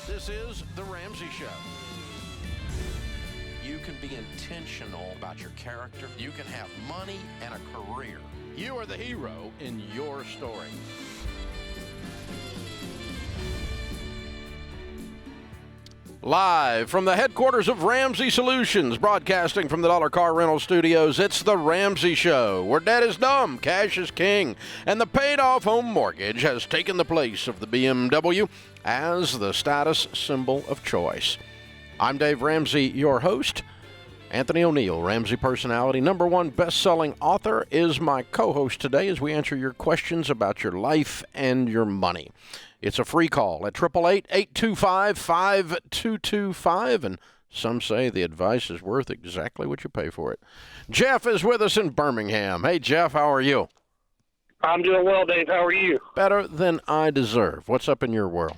This is The Ramsey Show. You can be intentional about your character. You can have money and a career. You are the hero in your story. Live from the headquarters of Ramsey Solutions, broadcasting from the Dollar Car Rental Studios, it's The Ramsey Show, where debt is dumb, cash is king, and the paid-off home mortgage has taken the place of the BMW as the status symbol of choice. I'm Dave Ramsey, your host. Anthony O'Neill, Ramsey personality, #1 best-selling author, is my co-host today as we answer your questions about your life and your money. It's a free call at 888-825-5225, and some say the advice is worth exactly what you pay for it. Jeff is with us in Birmingham. Hey, Jeff, how are you? I'm doing well, Dave. How are you? Better than I deserve. What's up in your world?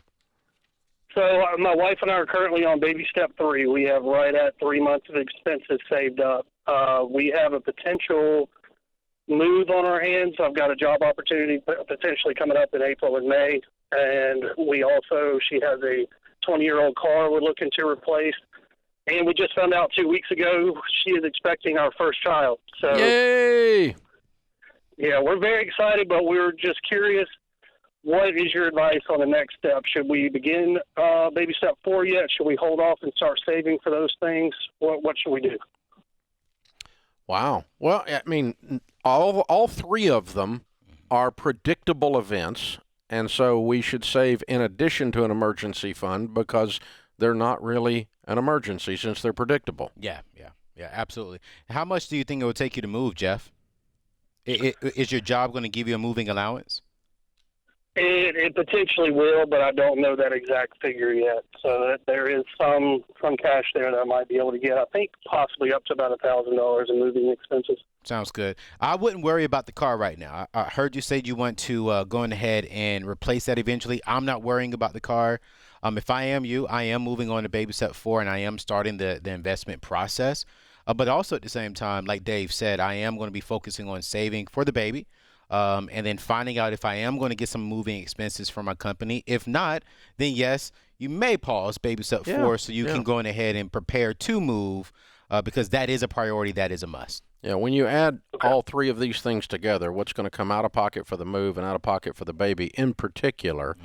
So my wife and I are currently on baby step 3. We have right at 3 months of expenses saved up. We have a potential move on our hands. I've got a job opportunity potentially coming up in April and May. And she has a 20-year-old car we're looking to replace. And we just found out 2 weeks ago she is expecting our first child. So, yay! Yeah, we're very excited, but we're just curious. What is your advice on the next step? Should we begin baby step 4 yet? Should we hold off and start saving for those things? What should we do? Wow. Well, I mean, all three of them are predictable events. And so we should save in addition to an emergency fund because they're not really an emergency since they're predictable. Yeah, absolutely. How much do you think it would take you to move, Jeff? Is your job going to give you a moving allowance? It potentially will, but I don't know that exact figure yet. So there is some cash there that I might be able to get. I think possibly up to about $1,000 in moving expenses. Sounds good. I wouldn't worry about the car right now. I heard you say you want to go ahead and replace that eventually. I'm not worrying about the car. If I am you, I am moving on to baby step 4, and I am starting the investment process. But also at the same time, like Dave said, I am going to be focusing on saving for the baby. And then finding out if I am going to get some moving expenses from my company. If not, then yes, you may pause baby step 4 so you can go on ahead and prepare to move because that is a priority. That is a must. Yeah, when you add all three of these things together, what's going to come out of pocket for the move and out of pocket for the baby in particular,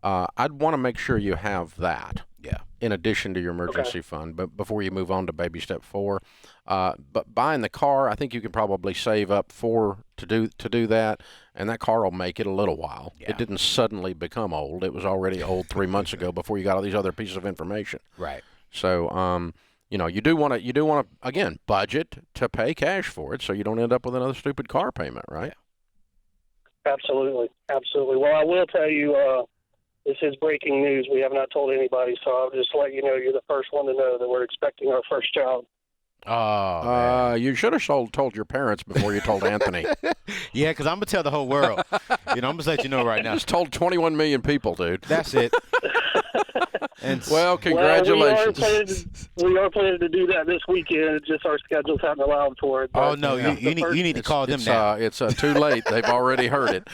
I'd want to make sure you have that. Yeah. In addition to your emergency fund, but before you move on to baby step 4, but buying the car, I think you can probably save up to do that, and that car will make it a little while. Yeah. It didn't suddenly become old; it was already old 3 months ago before you got all these other pieces of information. Right. So, you do want to again budget to pay cash for it, so you don't end up with another stupid car payment, right? Yeah. Absolutely. Well, I will tell you. This is breaking news. We have not told anybody, so I'll just let you know you're the first one to know that we're expecting our first child. Oh, you should have told your parents before you told Anthony. Yeah, because I'm going to tell the whole world. I'm going to let you know right now. You just told 21 million people, dude. That's it. Well, congratulations. We are planning to do that this weekend. Just our schedules haven't allowed for it. Oh, no, you need to call them now. It's too late. They've already heard it.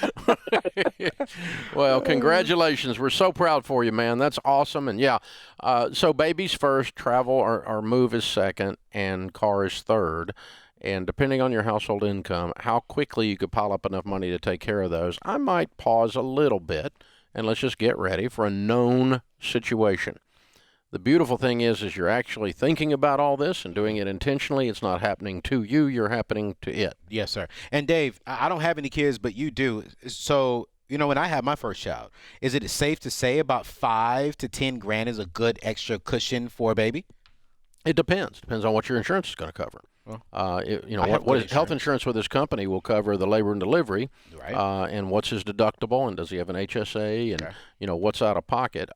Well, congratulations. We're so proud for you, man. That's awesome. And, so baby's first, travel or move is second, and car is third. And depending on your household income, how quickly you could pile up enough money to take care of those, I might pause a little bit. And let's just get ready for a known situation. The beautiful thing is you're actually thinking about all this and doing it intentionally. It's not happening to you. You're happening to it. Yes, sir. And, Dave, I don't have any kids, but you do. So, when I had my first child, is it safe to say about $5 to $10,000 is a good extra cushion for a baby? It depends. Depends on what your insurance is going to cover. Health insurance with this company will cover the labor and delivery, right? And what's his deductible, and does he have an HSA, and what's out of pocket.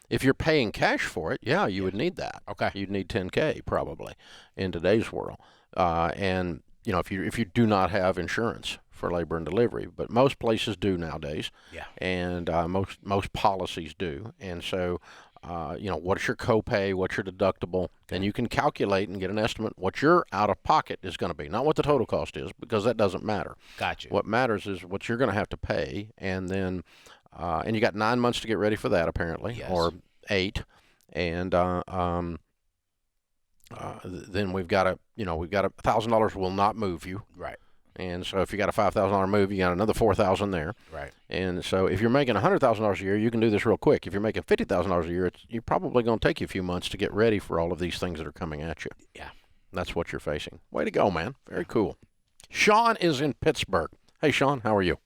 If you're paying cash for it, you would need that. Okay, you'd need $10,000 probably in today's world, and if you do not have insurance for labor and delivery, but most places do nowadays. Yeah, and most policies do, and so. What's your copay, what's your deductible, and you can calculate and get an estimate what your out-of-pocket is going to be. Not what the total cost is, because that doesn't matter. Gotcha. What matters is what you're going to have to pay, and then and you got 9 months to get ready for that, apparently, yes. or 8, and then we've got $1,000 will not move you. Right. And so if you got a $5,000 move, you got another $4,000 there. Right. And so if you're making $100,000 a year, you can do this real quick. If you're making $50,000 a year, you're probably going to take you a few months to get ready for all of these things that are coming at you. Yeah. That's what you're facing. Way to go, man. Very cool. Sean is in Pittsburgh. Hey, Sean, how are you?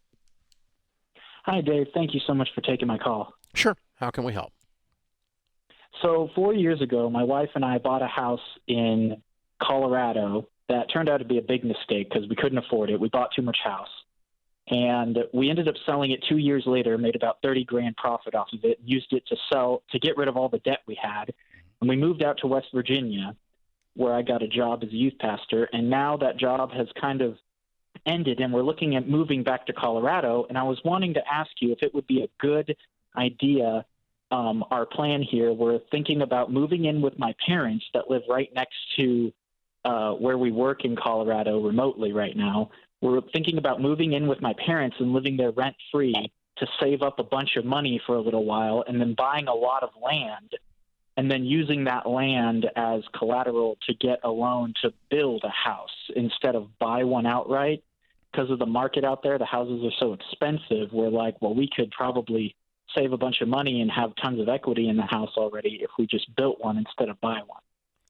Hi, Dave. Thank you so much for taking my call. Sure. How can we help? So 4 years ago, my wife and I bought a house in Colorado that turned out to be a big mistake because we couldn't afford it. We bought too much house. And we ended up selling it 2 years later, made about $30,000 profit off of it, and used it to get rid of all the debt we had. And we moved out to West Virginia, where I got a job as a youth pastor. And now that job has kind of ended, and we're looking at moving back to Colorado. And I was wanting to ask you if it would be a good idea. Our plan here, we're thinking about moving in with my parents that live right next to where we work in Colorado remotely right now. We're thinking about moving in with my parents and living there rent-free to save up a bunch of money for a little while, and then buying a lot of land and then using that land as collateral to get a loan to build a house instead of buy one outright. Because of the market out there, the houses are so expensive. We're like, well, we could probably save a bunch of money and have tons of equity in the house already if we just built one instead of buy one.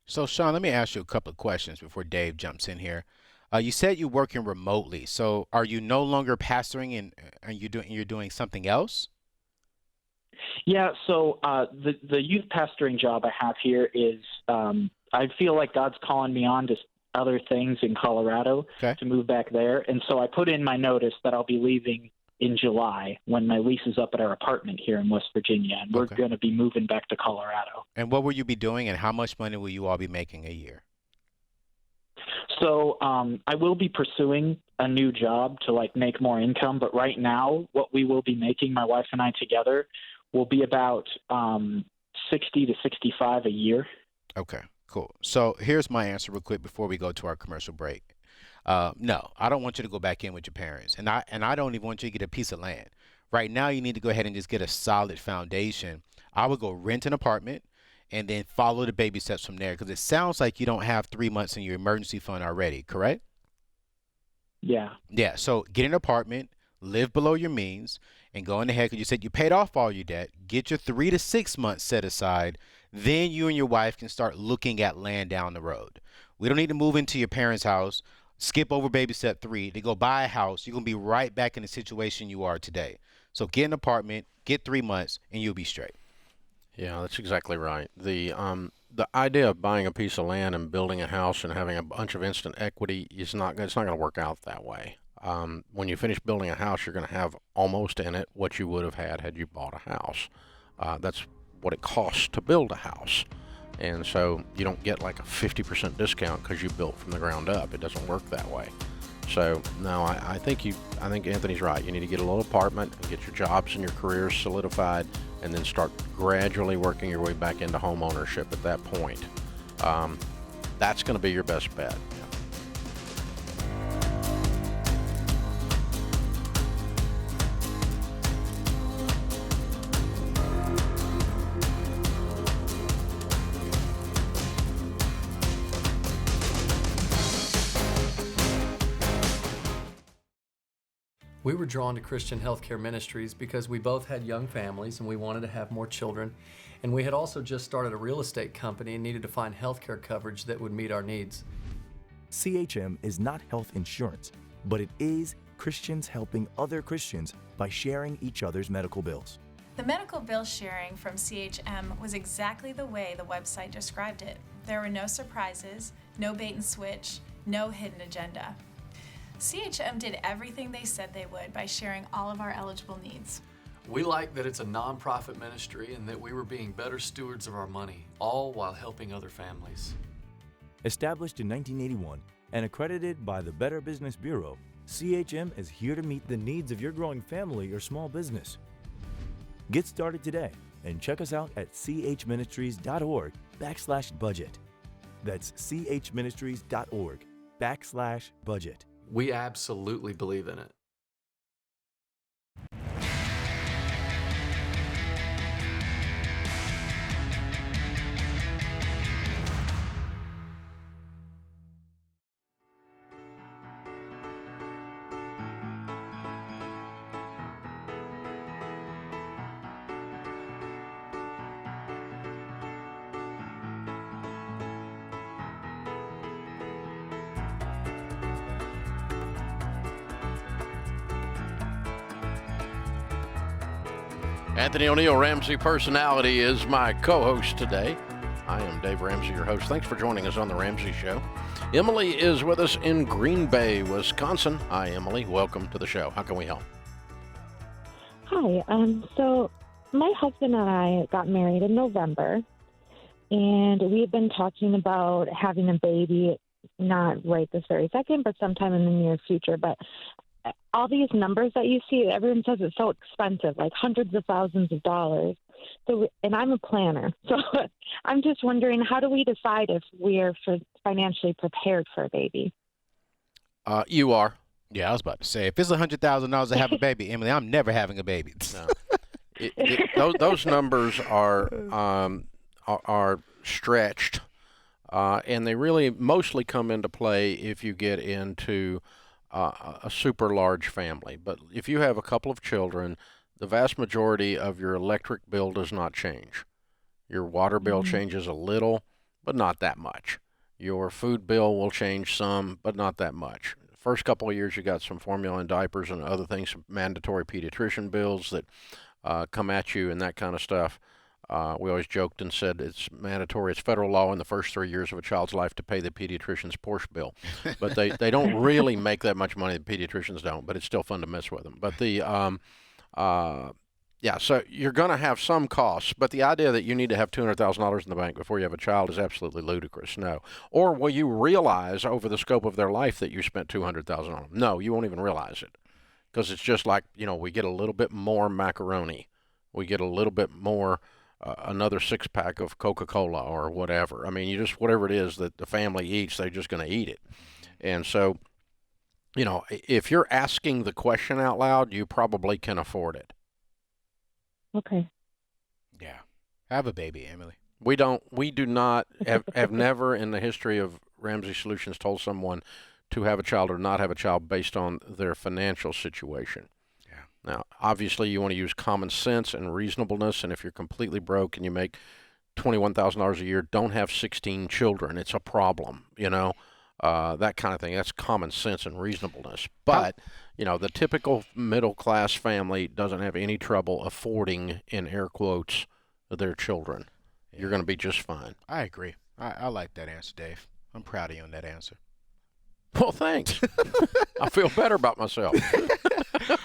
So, Sean, let me ask you a couple of questions before Dave jumps in here. You said you're working remotely. So are you no longer pastoring and you're doing something else? Yeah, so the youth pastoring job I have here is I feel like God's calling me on to other things in Colorado to move back there. And so I put in my notice that I'll be leaving in July when my lease is up at our apartment here in West Virginia, and we're going to be moving back to Colorado. And what will you be doing, and how much money will you all be making a year? So I will be pursuing a new job to make more income, but right now what we will be making, my wife and I together, will be about 60 to 65 a year. Okay, cool. So here's my answer real quick before we go to our commercial break. No, I don't want you to go back in with your parents, and I don't even want you to get a piece of land. Right now, you need to go ahead and just get a solid foundation. I would go rent an apartment and then follow the baby steps from there, because it sounds like you don't have 3 months in your emergency fund already, correct? Yeah. Yeah, so get an apartment, live below your means, and go ahead, because you said you paid off all your debt, get your 3 to 6 months set aside, then you and your wife can start looking at land down the road. We don't need to move into your parents' house, skip over baby step 3 to go buy a house. You're going to be right back in the situation you are today. So get an apartment, get 3 months, and you'll be straight. Yeah, that's exactly right. The idea of buying a piece of land and building a house and having a bunch of instant equity it's not going to work out that way. When you finish building a house, you're going to have almost in it what you would have had you bought a house. That's what it costs to build a house. And so you don't get like a 50% discount because you built from the ground up. It doesn't work that way. So no, I think Anthony's right. You need to get a little apartment and get your jobs and your careers solidified, and then start gradually working your way back into home ownership at that point. That's going to be your best bet. We were drawn to Christian Healthcare Ministries because we both had young families and we wanted to have more children. And we had also just started a real estate company and needed to find healthcare coverage that would meet our needs. CHM is not health insurance, but it is Christians helping other Christians by sharing each other's medical bills. The medical bill sharing from CHM was exactly the way the website described it. There were no surprises, no bait and switch, no hidden agenda. CHM did everything they said they would by sharing all of our eligible needs. We like that it's a nonprofit ministry and that we were being better stewards of our money, all while helping other families. Established in 1981 and accredited by the Better Business Bureau, CHM is here to meet the needs of your growing family or small business. Get started today and check us out at chministries.org/budget. That's chministries.org/budget. We absolutely believe in it. Anthony O'Neill, Ramsey Personality, is my co-host today. I am Dave Ramsey, your host. Thanks for joining us on The Ramsey Show. Emily is with us in Green Bay, Wisconsin. Hi, Emily. Welcome to the show. How can we help? Hi. So my husband and I got married in November, and we've been talking about having a baby, not right this very second, but sometime in the near future. But all these numbers that you see, everyone says it's so expensive, like hundreds of thousands of dollars. So, and I'm a planner, so I'm just wondering, how do we decide if we're financially prepared for a baby? You are. Yeah, I was about to say, if it's $100,000 to have a baby, Emily, I'm never having a baby. No. Those numbers are stretched, and they really mostly come into play if you get into a super large family. But if you have a couple of children, the vast majority of your electric bill does not change. Your water bill changes a little, but not that much. Your food bill will change some, but not that much. First couple of years, you got some formula and diapers and other things, some mandatory pediatrician bills that come at you and that kind of stuff. We always joked and said it's mandatory. It's federal law in the first 3 years of a child's life to pay the pediatrician's Porsche bill. But they don't really make that much money. The pediatricians don't, but it's still fun to mess with them. But so you're going to have some costs, but the idea that you need to have $200,000 in the bank before you have a child is absolutely ludicrous. No. Or will you realize over the scope of their life that you spent $200,000 on them? No, you won't even realize it, because it's just like, we get a little bit more macaroni. We get a little bit more, another six-pack of Coca-Cola or whatever. I mean, whatever it is that the family eats, they're just going to eat it. And so, if you're asking the question out loud, you probably can afford it. Okay. Yeah. Have a baby, Emily. We do not have never in the history of Ramsey Solutions told someone to have a child or not have a child based on their financial situation. Yeah. Now, obviously, you want to use common sense and reasonableness, and if you're completely broke and you make $21,000 a year, don't have 16 children. It's a problem, that kind of thing. That's common sense and reasonableness. But, the typical middle-class family doesn't have any trouble affording, in air quotes, their children. Yeah. You're going to be just fine. I agree. I like that answer, Dave. I'm proud of you on that answer. Well, thanks. I feel better about myself.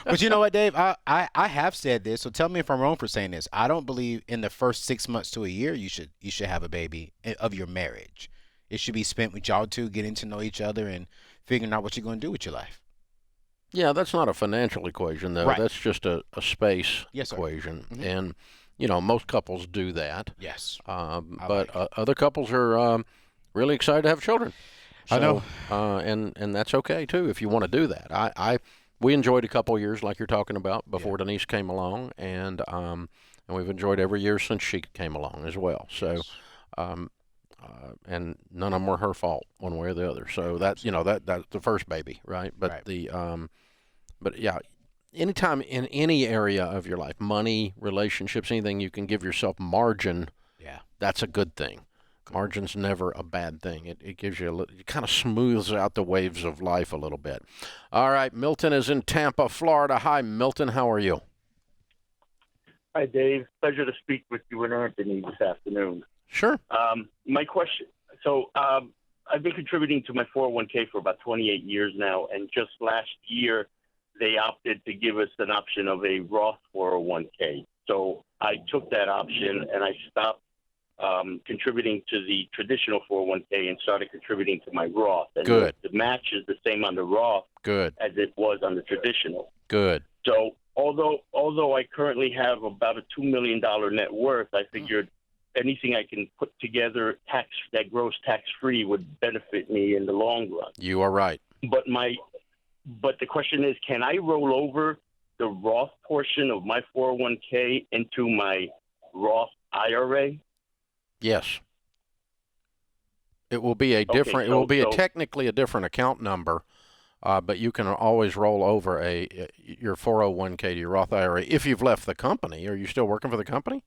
But you know what, Dave? I have said this, so tell me if I'm wrong for saying this. I don't believe in the first 6 months to a year you should have a baby of your marriage. It should be spent with y'all two getting to know each other and figuring out what you're going to do with your life. Yeah, that's not a financial equation, though. Right. That's just a space Yes, sir. equation. Mm-hmm. And, most couples do that. Yes. But other couples are really excited to have children. So, I know. And that's okay, too, if you want to do that. We enjoyed a couple of years like you're talking about before Denise came along, and we've enjoyed every year since she came along as well. So, and none of them were her fault one way or the other. So that's the first baby, right? But but yeah, anytime in any area of your life, money, relationships, anything, you can give yourself margin. Yeah, that's a good thing. Margin's never a bad thing. It gives you it kind of smooths out the waves of life a little bit. All right, Milton is in Tampa, Florida. Hi, Milton. How are you? Hi, Dave. Pleasure to speak with you and Anthony this afternoon. Sure. My question, I've been contributing to my 401k for about 28 years now, and just last year they opted to give us an option of a Roth 401k. So I took that option and I stopped contributing to the traditional 401k and started contributing to my Roth. And Good. The match is the same on the Roth Good. as it was on the traditional. Good. So although I currently have about a $2 million net worth, I figured anything I can put together that grows tax-free would benefit me in the long run. You are right. But the question is, can I roll over the Roth portion of my 401k into my Roth IRA? Yes. It will be a different. It will be technically a different account number, but you can always roll over your 401k to your Roth IRA if you've left the company. Are you still working for the company?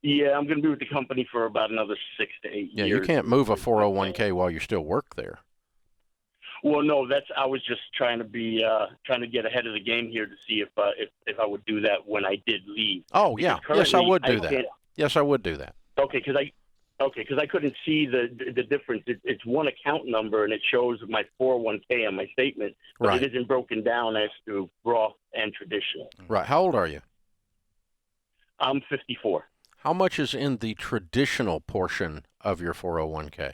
Yeah, I'm going to be with the company for about another 6 to 8 years. Yeah, you can't move a 401k while you still work there. Well, no, I was just trying to get ahead of the game here to see if I would do that when I did leave. Oh, yeah. Yes, I would do that. Yes, I would do that. Okay, because I couldn't see the difference. It's one account number, and it shows my 401k on my statement, but Right. it isn't broken down as to Roth and traditional. Right. How old are you? I'm 54. How much is in the traditional portion of your 401k?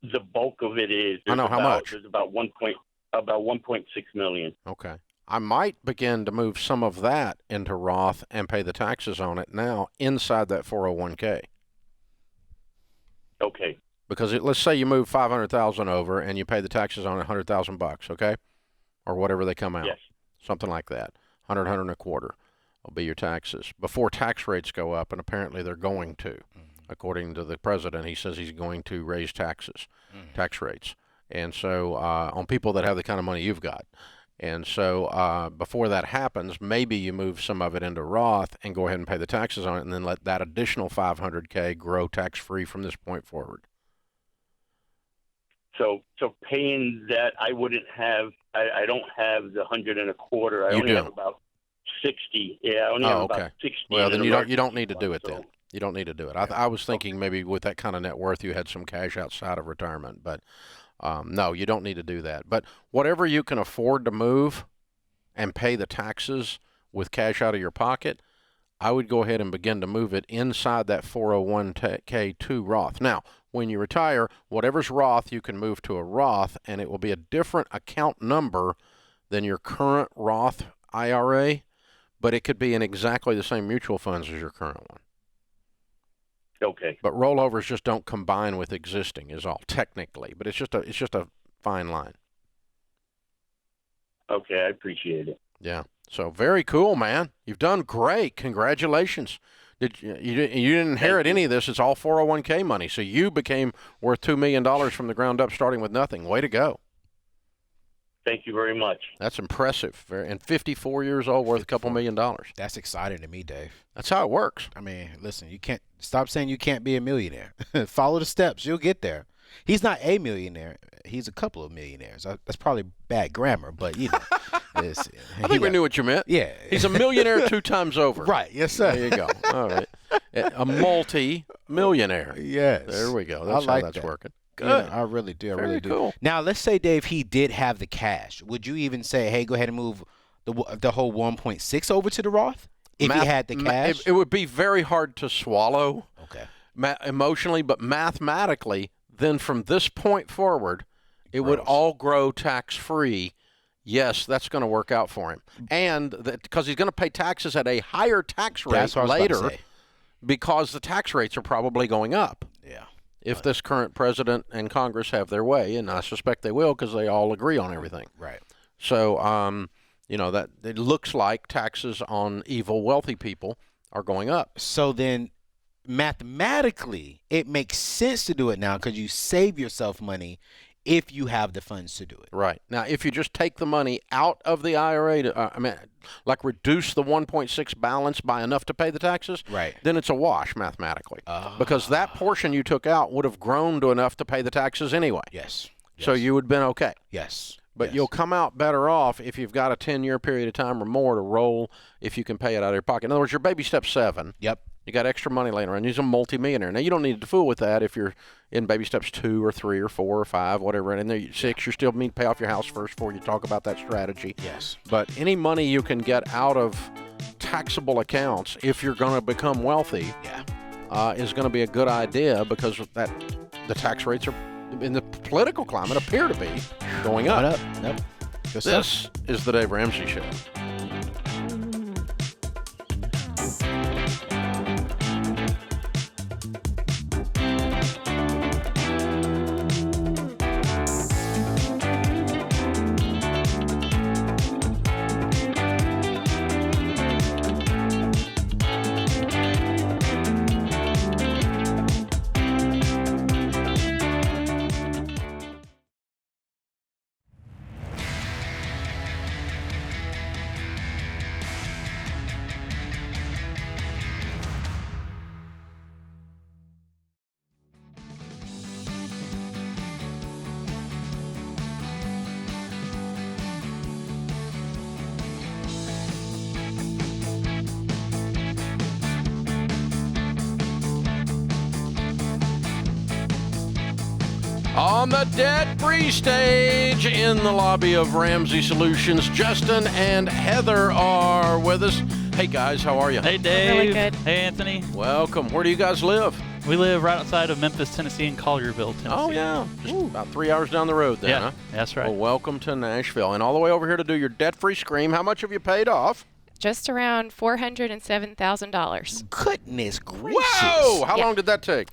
The bulk of it is. I know how much. There's about 1.6 million. Okay. I might begin to move some of that into Roth and pay the taxes on it now inside that 401k. Okay. Because let's say you move 500,000 over and you pay the taxes on it $100,000, okay? Or whatever they come out. Yes. Something like that. 100 and a quarter will be your taxes before tax rates go up, and apparently they're going to. According to the president, he says he's going to raise taxes, tax rates. And so on people that have the kind of money you've got. And so before that happens, maybe you move some of it into Roth and go ahead and pay the taxes on it, and then let that additional 500K grow tax-free from this point forward. So paying that, I wouldn't have. I don't have the 100 and a quarter. I You only do. have about 60. Yeah, I only have about 60. Well, then in you emergency don't need to do fund, it so- then. You don't need to do it. I was thinking maybe with that kind of net worth, you had some cash outside of retirement, but no, you don't need to do that. But whatever you can afford to move and pay the taxes with cash out of your pocket, I would go ahead and begin to move it inside that 401k to Roth. Now, when you retire, whatever's Roth, you can move to a Roth, and it will be a different account number than your current Roth IRA, but it could be in exactly the same mutual funds as your current one. Okay. But rollovers just don't combine with existing is all technically, but it's just a fine line. Okay, I appreciate it. Yeah. So very cool, man. You've done great. Congratulations. You didn't inherit any of this. It's all 401k money. So you became worth $2 million from the ground up, starting with nothing. Way to go. Thank you very much. That's impressive. And 54 years old, worth a couple $1 million. That's exciting to me, Dave. That's how it works. I mean, listen, you can't stop saying you can't be a millionaire. Follow the steps. You'll get there. He's not a millionaire. He's a couple of millionaires. That's probably bad grammar, but you know. I think we knew what you meant. Yeah. He's a millionaire 2 times over. Right. Yes, sir. There you go. All right. A multi-millionaire. Yes. There we go. That's like how that's that. working. Yeah, Good. I really do. I Very really do. cool. Now, let's say, Dave, he did have the cash. Would you even say, hey, go ahead and move the whole 1.6 over to the Roth if he had the cash? It would be very hard to swallow Okay. emotionally, but mathematically, then from this point forward, it would all grow tax-free. Yes, that's going to work out for him. And because he's going to pay taxes at a higher tax rate That's what I was about to later say. because the tax rates are probably going up. Yeah. If this current president and Congress have their way, and I suspect they will because they all agree on everything. Right. So, that it looks like taxes on evil wealthy people are going up. So then mathematically, it makes sense to do it now because you save yourself money if you have the funds to do it. Right. Now, if you just take the money out of the IRA, like reduce the 1.6 balance by enough to pay the taxes, Right. then it's a wash mathematically. Because that portion you took out would have grown to enough to pay the taxes anyway. Yes. So you would have been okay. Yes. But you'll come out better off if you've got a 10-year period of time or more to roll if you can pay it out of your pocket. In other words, your baby step 7. Yep. You got extra money laying around. He's a multimillionaire. Now, you don't need to fool with that if you're in baby steps 2 or 3 or 4 or 5, whatever. And then 6, you're still need to pay off your house first before you talk about that strategy. Yes. But any money you can get out of taxable accounts if you're going to become wealthy is going to be a good idea because of that the tax rates are in the political climate appear to be going up. Yep. This is the Dave Ramsey Show. On the debt-free stage in the lobby of Ramsey Solutions, Justin and Heather are with us. Hey, guys, how are you? Hey, Dave. Really good. Hey, Anthony. Welcome. Where do you guys live? We live right outside of Memphis, Tennessee, in Collierville, Tennessee. Oh, yeah. Just about 3 hours down the road there, Yeah, huh? that's right. Well, welcome to Nashville. And all the way over here to do your debt-free scream. How much have you paid off? Just around $407,000. Goodness gracious. Whoa! How Yeah. long did that take?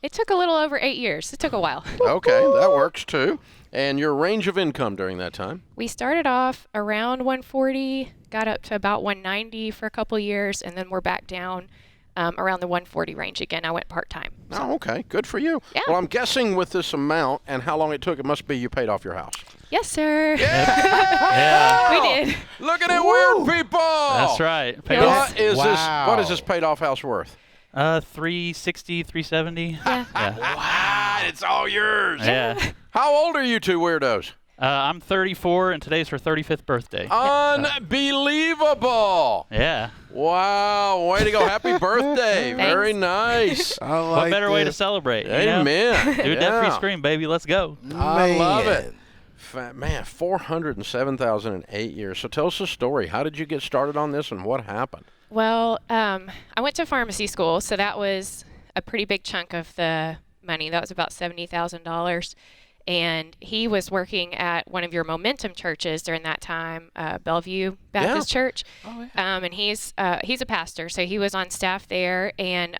It took a little over 8 years. It took a while. Okay, that works too. And your range of income during that time? We started off around 140, got up to about 190 for a couple years, and then we're back down around the 140 range again. I went part-time. Oh, okay. Good for you. Yeah. Well, I'm guessing with this amount and how long it took, it must be you paid off your house. Yes, sir. Yeah. We did. Look at it, weird people. That's right. Paid Yes. off What is this paid off house worth? 360, 370. Yeah. Wow, it's all yours. Yeah. How old are you two weirdos? I'm 34, and today's her 35th birthday. Unbelievable. Yeah. Wow, way to go. Happy birthday. Very nice. I like What better way to this. celebrate? You know? Amen. Do a debt-free scream, baby. Let's go. I love Man. it. Man, 407,000 in 8 years. So tell us the story. How did you get started on this and what happened? Well, I went to pharmacy school, so that was a pretty big chunk of the money. That was about $70,000. And he was working at one of your Momentum churches during that time, Bellevue Baptist Church. Oh, yeah. And he's a pastor, so he was on staff there, and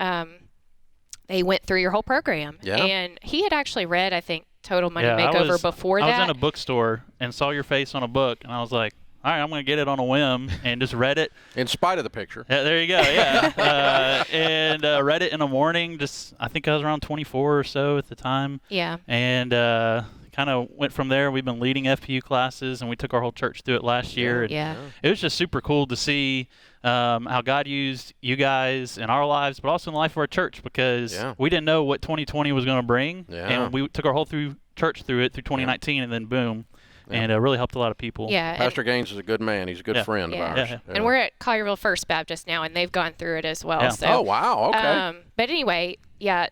they went through your whole program. Yeah. And he had actually read, I think, Total Money Yeah, Makeover before that. I was in a bookstore and saw your face on a book, and I was like, all right, I'm going to get it on a whim, and just read it. In spite of the picture. Yeah, there you go, yeah. And read it in the morning. I think I was around 24 or so at the time. Yeah. And kind of went from there. We've been leading FPU classes, and we took our whole church through it last year. Yeah. It was just super cool to see how God used you guys in our lives, but also in the life of our church, because we didn't know what 2020 was going to bring. Yeah. And we took our whole church through it through 2019, and then boom. And really helped a lot of people. Yeah. Pastor Gaines is a good man. He's a good friend of ours. Yeah. And we're at Collierville First Baptist now, and they've gone through it as well. Yeah. So, Oh, wow. Okay. But anyway, yeah,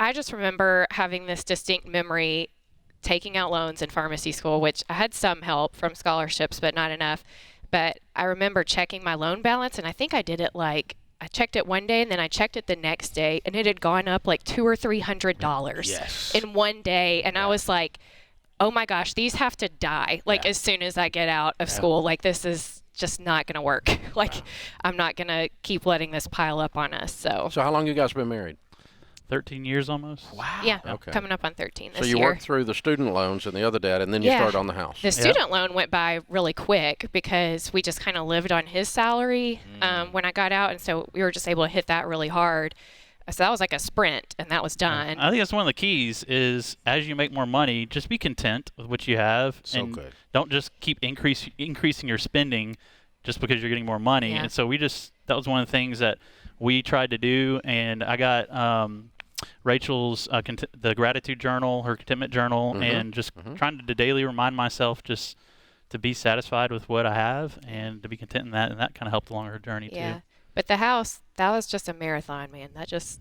I just remember having this distinct memory taking out loans in pharmacy school, which I had some help from scholarships, but not enough. But I remember checking my loan balance, and I think I did it I checked it one day, and then I checked it the next day, and it had gone up like $200 or $300 in one day. And I was like, oh my gosh, these have to die. As soon as I get out of school, this is just not going to work. I'm not going to keep letting this pile up on us. So how long you guys been married? 13 years almost. Wow. Yeah. Okay. Coming up on 13 this So you year. worked through the student loans and the other dad, and then you started on the house. The student loan went by really quick because we just kind of lived on his salary when I got out. And so we were just able to hit that really hard. So that was like a sprint, and that was done. I think that's one of the keys is as you make more money, just be content with what you have. And good. don't just keep increasing your spending just because you're getting more money. Yeah. And so that was one of the things that we tried to do. And I got Rachel's the gratitude journal, her contentment journal, and just trying to daily remind myself just to be satisfied with what I have and to be content in that. And that kind of helped along her journey too. But the house, that was just a marathon, man. That just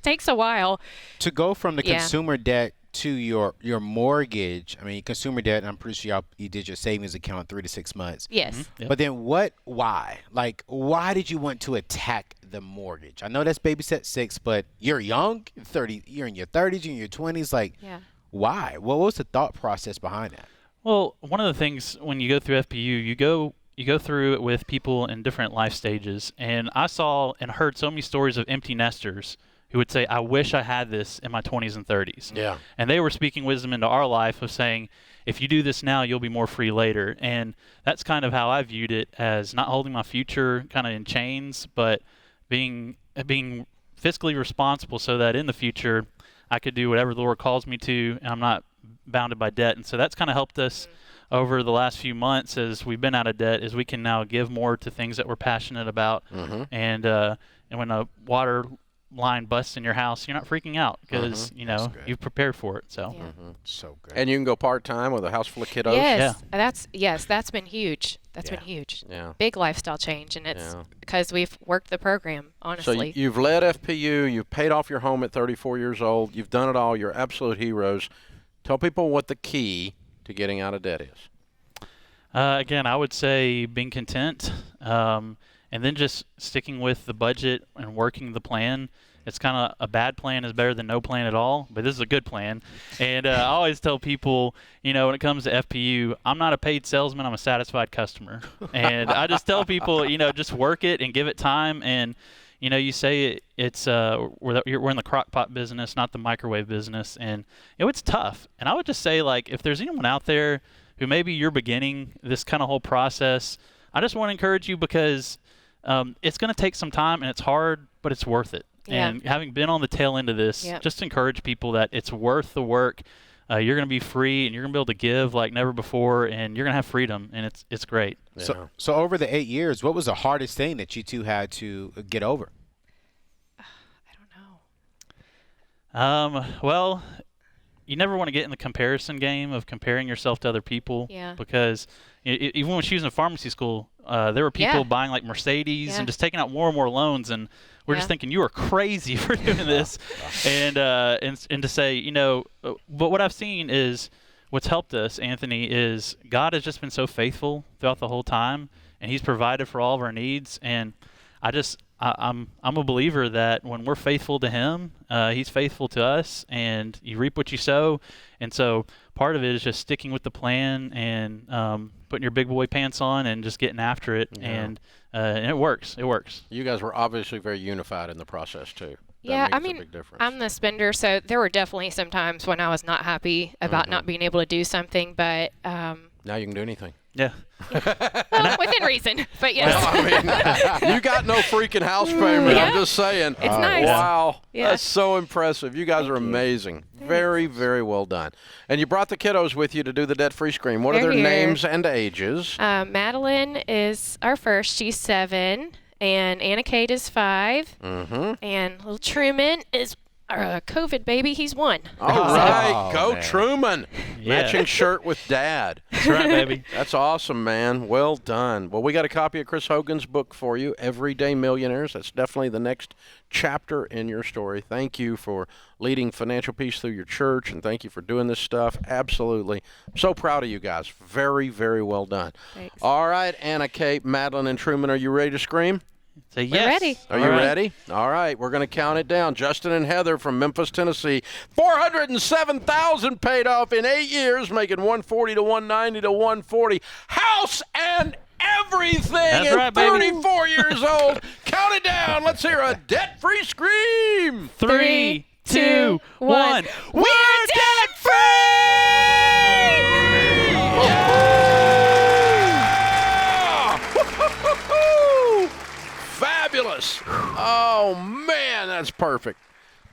takes a while. To go from the consumer debt to your mortgage, I mean, consumer debt, I'm pretty sure you did your savings account 3 to 6 months. Yes. Yep. But then why? Why did you want to attack the mortgage? I know that's baby step 6, but you're young, you're in your 30s, you're in your 20s. Why? What was the thought process behind that? Well, one of the things when you go through FPU, you go through it with people in different life stages. And I saw and heard so many stories of empty nesters who would say, I wish I had this in my 20s and 30s. Yeah. And they were speaking wisdom into our life of saying, if you do this now, you'll be more free later. And that's kind of how I viewed it, as not holding my future kind of in chains, but being fiscally responsible so that in the future I could do whatever the Lord calls me to, and I'm not bounded by debt. And so that's kind of helped us over the last few months as we've been out of debt, is we can now give more to things that we're passionate about. And when a water line busts in your house, you're not freaking out because you've prepared for it. So So good. And you can go part-time with a house full of kiddos? That's been huge. That's been huge. Yeah. Big lifestyle change, and it's because we've worked the program, honestly. So you've led FPU, you've paid off your home at 34 years old, you've done it all, you're absolute heroes. Tell people what the key to getting out of debt is. Again, I would say being content, and then just sticking with the budget and working the plan. It's kind of a bad plan is better than no plan at all, but this is a good plan. And I always tell people, when it comes to FPU, I'm not a paid salesman. I'm a satisfied customer. And I just tell people, just work it and give it time. And, you say it's we're in the crock pot business, not the microwave business. And, it's tough. And I would just say, like, if there's anyone out there who maybe you're beginning this kind of whole process, I just want to encourage you because it's going to take some time and it's hard, but it's worth it. Yeah. And having been on the tail end of this, just encourage people that it's worth the work. You're going to be free, and you're going to be able to give like never before, and you're going to have freedom, and it's great. Yeah. So over the 8 years, what was the hardest thing that you two had to get over? I don't know. Well, you never want to get in the comparison game of comparing yourself to other people. Yeah. Because even when she was in pharmacy school, there were people buying like Mercedes and just taking out more and more loans, and we're just thinking you are crazy for doing this. And to say, but what I've seen is what's helped us, Anthony, is God has just been so faithful throughout the whole time, and He's provided for all of our needs. And I'm a believer that when we're faithful to Him, He's faithful to us, and you reap what you sow. And so part of it is just sticking with the plan and putting your big boy pants on and just getting after it. Yeah. And it works. It works. You guys were obviously very unified in the process too. Yeah, That makes a big difference. I'm the spender, so there were definitely some times when I was not happy about not being able to do something, but now you can do anything. Yeah. well, within reason. But yes. Well, I mean, you got no freaking house payment. I'm just saying. It's nice. Wow. Yeah. That's so impressive. You guys are amazing. Very, very well done. And you brought the kiddos with you to do the debt-free screen. What are They're their here. names and ages? Madeline is our first. She's 7. And Anna Kate is 5. Mm-hmm. And little Truman is our COVID baby. He's 1. All right. Oh, Go man. Truman. Yeah. Matching shirt with Dad. That's right, baby. That's awesome, man. Well done. Well, we got a copy of Chris Hogan's book for you, Everyday Millionaires. That's definitely the next chapter in your story. Thank you for leading financial peace through your church, and thank you for doing this stuff. Absolutely. I'm so proud of you guys. Very, very well done. Thanks. All right, Anna, Kate, Madeline, and Truman, are you ready to scream? Say We're yes. ready. Are you ready? All right, we're going to count it down. Justin and Heather from Memphis, Tennessee. $407,000 paid off in 8 years, making $140 to $190 to $140. House and everything. That's and right, baby. 34 years old. Count it down. Let's hear a debt-free scream. 3, 2, 1. We're debt-free! Fabulous. Oh, man, that's perfect.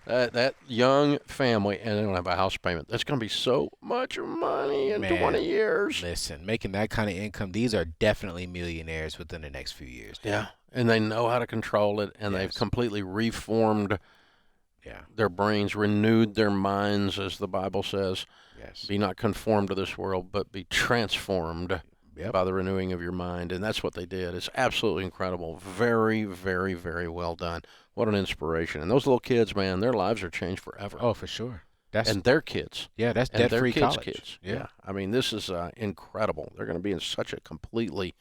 That young family, and they don't have a house payment. That's going to be so much money in 20 years. Listen, making that kind of income, these are definitely millionaires within the next few years. Yeah, and they know how to control it, and they've completely reformed their brains, renewed their minds, as the Bible says. Yes. Be not conformed to this world, but be transformed by the renewing of your mind. And that's what they did. It's absolutely incredible. Very, very, very well done. What an inspiration. And those little kids, man, their lives are changed forever. Oh, for sure. And their kids. Yeah, that's and their debt-free kids' college. kids. Yeah. I mean, this is incredible. They're going to be in such a completely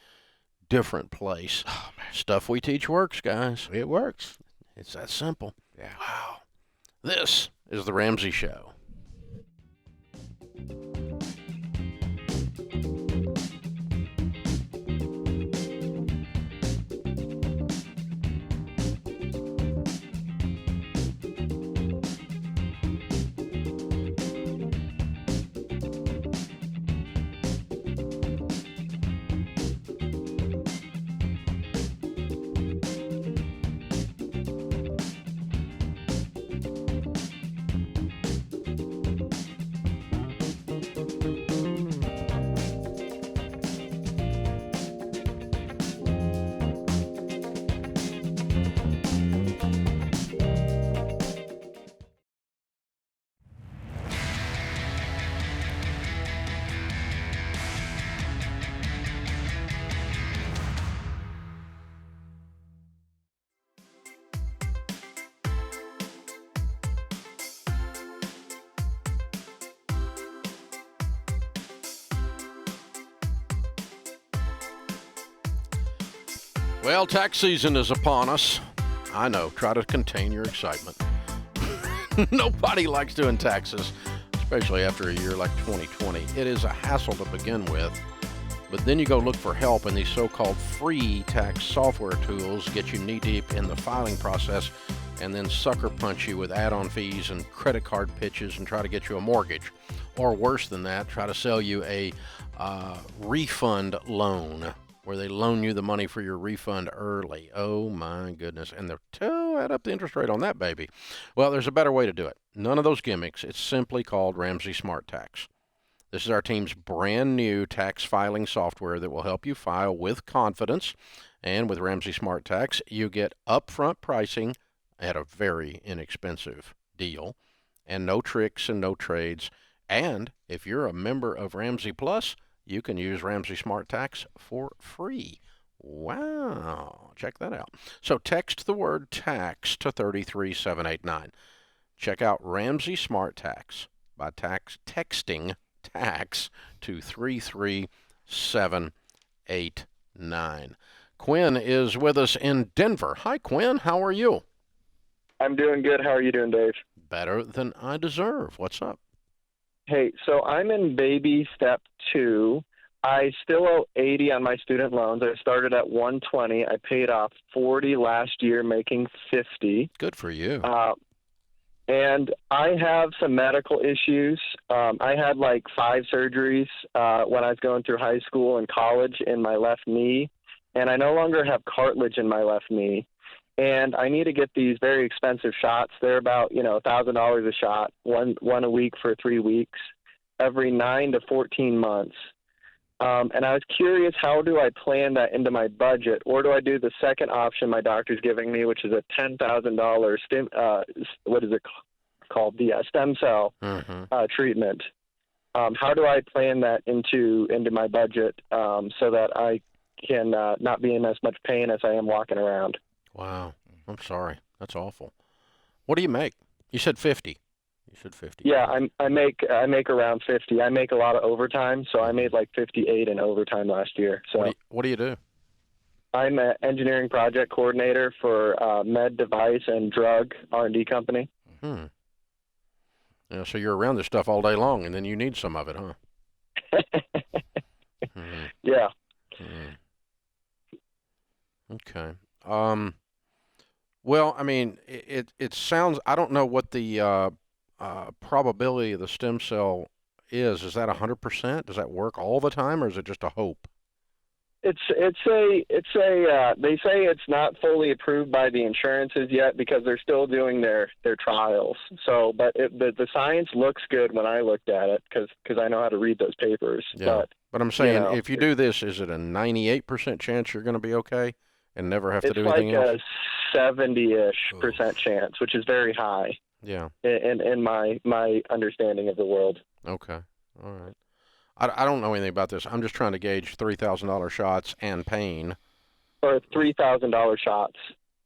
different place. Oh, man. Stuff we teach works, guys. It works. It's that simple. Yeah. Wow. This is The Ramsey Show. Well, tax season is upon us. I know. Try to contain your excitement. Nobody likes doing taxes, especially after a year like 2020. It is a hassle to begin with. But then you go look for help, and these so-called free tax software tools get you knee-deep in the filing process and then sucker punch you with add-on fees and credit card pitches and try to get you a mortgage. Or worse than that, try to sell you a refund loan where they loan you the money for your refund early. Oh, my goodness. And they'll add up the interest rate on that baby. Well, there's a better way to do it. None of those gimmicks. It's simply called Ramsey Smart Tax. This is our team's brand new tax filing software that will help you file with confidence. And with Ramsey Smart Tax, you get upfront pricing at a very inexpensive deal, and no tricks and no trades. And if you're a member of Ramsey Plus, you can use Ramsey Smart Tax for free. Wow. Check that out. So text the word tax to 33789. Check out Ramsey Smart Tax by texting tax to 33789. Quinn is with us in Denver. Hi, Quinn. How are you? I'm doing good. How are you doing, Dave? Better than I deserve. What's up? Hey, so I'm in baby step 2. I still owe 80 on my student loans. I started at 120. I paid off 40 last year, making 50. Good for you. And I have some medical issues. I had like 5 surgeries when I was going through high school and college in my left knee, and I no longer have cartilage in my left knee. And I need to get these very expensive shots. They're about, $1,000 a shot, one a week for 3 weeks, every 9 to 14 months. And I was curious, how do I plan that into my budget? Or do I do the second option my doctor's giving me, which is a $10,000 stem cell treatment? How do I plan that into my budget so that I can not be in as much pain as I am walking around? Wow. I'm sorry. That's awful. What do you make? You said 50. You said 50. Yeah, I make around 50. I make a lot of overtime, so I made like 58 in overtime last year. So what do you do? I'm an engineering project coordinator for med device and drug R&D company. Yeah, so you're around this stuff all day long, and then you need some of it, huh? Yeah. Okay. Well, I mean, it sounds. I don't know what the probability of the stem cell is. Is that 100%? Does that work all the time, or is it just a hope? They say it's not fully approved by the insurances yet because they're still doing their trials. So, but the science looks good when I looked at it because I know how to read those papers. Yeah. But I'm saying, if you do this, is it a 98% chance you're going to be okay and never have to do anything else? It's like a 70-ish% chance, which is very high. Yeah. In my understanding of the world. Okay. All right. I don't know anything about this. I'm just trying to gauge $3,000 shots and pain. Or $3,000 shots.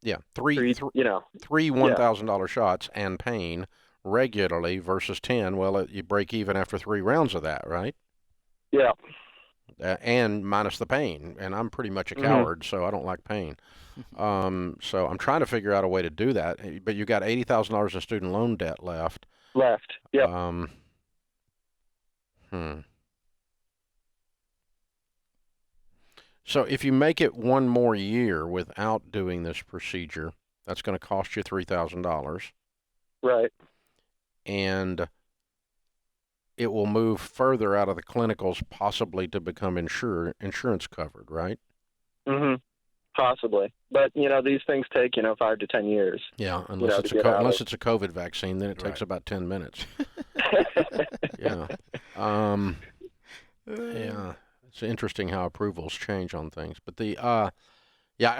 Yeah, three $1,000 shots and pain regularly versus 10. Well, you break even after 3 rounds of that, right? Yeah. And minus the pain. And I'm pretty much a coward, so I don't like pain. So I'm trying to figure out a way to do that. But you got $80,000 in student loan debt left. Yeah. So if you make it one more year without doing this procedure, that's going to cost you $3,000. Right. And it will move further out of the clinicals, possibly to become insurance covered, right? Possibly. But, these things take, 5 to 10 years. Yeah, unless it's a COVID vaccine, then it takes about 10 minutes. Yeah. Yeah. It's interesting how approvals change on things. But I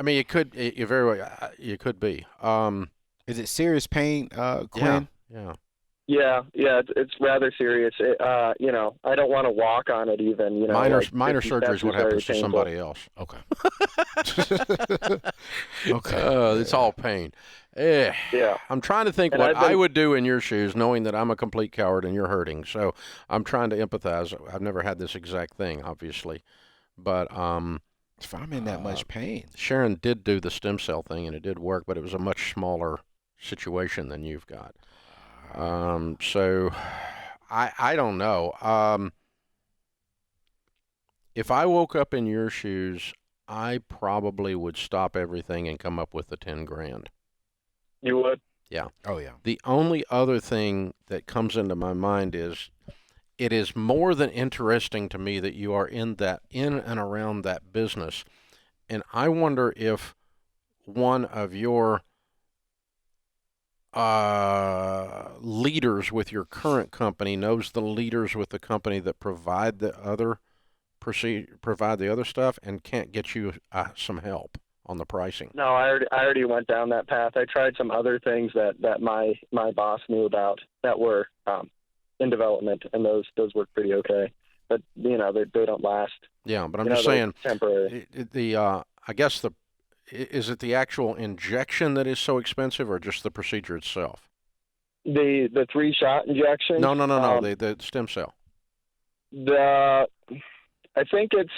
mean, it could be. Is it serious pain, Quinn? Yeah. Yeah, it's rather serious. I don't want to walk on it even. Minor surgery is what happens to somebody else. Okay. Okay. It's all pain. Yeah. I'm trying to think what I would do in your shoes, knowing that I'm a complete coward and you're hurting. So I'm trying to empathize. I've never had this exact thing, obviously, but If I'm in that much pain. Sharon did do the stem cell thing, and it did work, but it was a much smaller situation than you've got. So I don't know. If I woke up in your shoes, I probably would stop everything and come up with the 10 grand. You would? Yeah. Oh, yeah. The only other thing that comes into my mind is it is more than interesting to me that you are in and around that business. And I wonder if one of your leaders with your current company knows the leaders with the company that provide the other stuff and can't get you some help on the pricing. No, I already went down that path. I tried some other things that my boss knew about that were in development, and those work pretty okay. But they don't last. Yeah, but I'm just saying temporary. I guess is it the actual injection that is so expensive, or just the procedure itself? The 3-shot injection? No. The stem cell. I think it's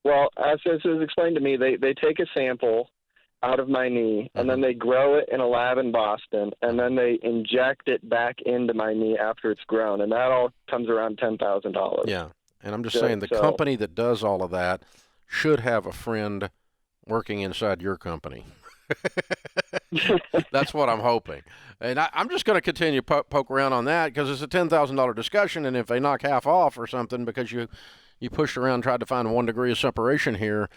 as this is explained to me, they take a sample out of my knee, and then they grow it in a lab in Boston, and then they inject it back into my knee after it's grown, and that all comes around $10,000. Yeah, and I'm just saying the company that does all of that should have a friend working inside your company. That's what I'm hoping. And I'm just going to continue to poke around on that because it's a $10,000 discussion, and if they knock half off or something because you pushed around and tried to find 1 degree of separation here,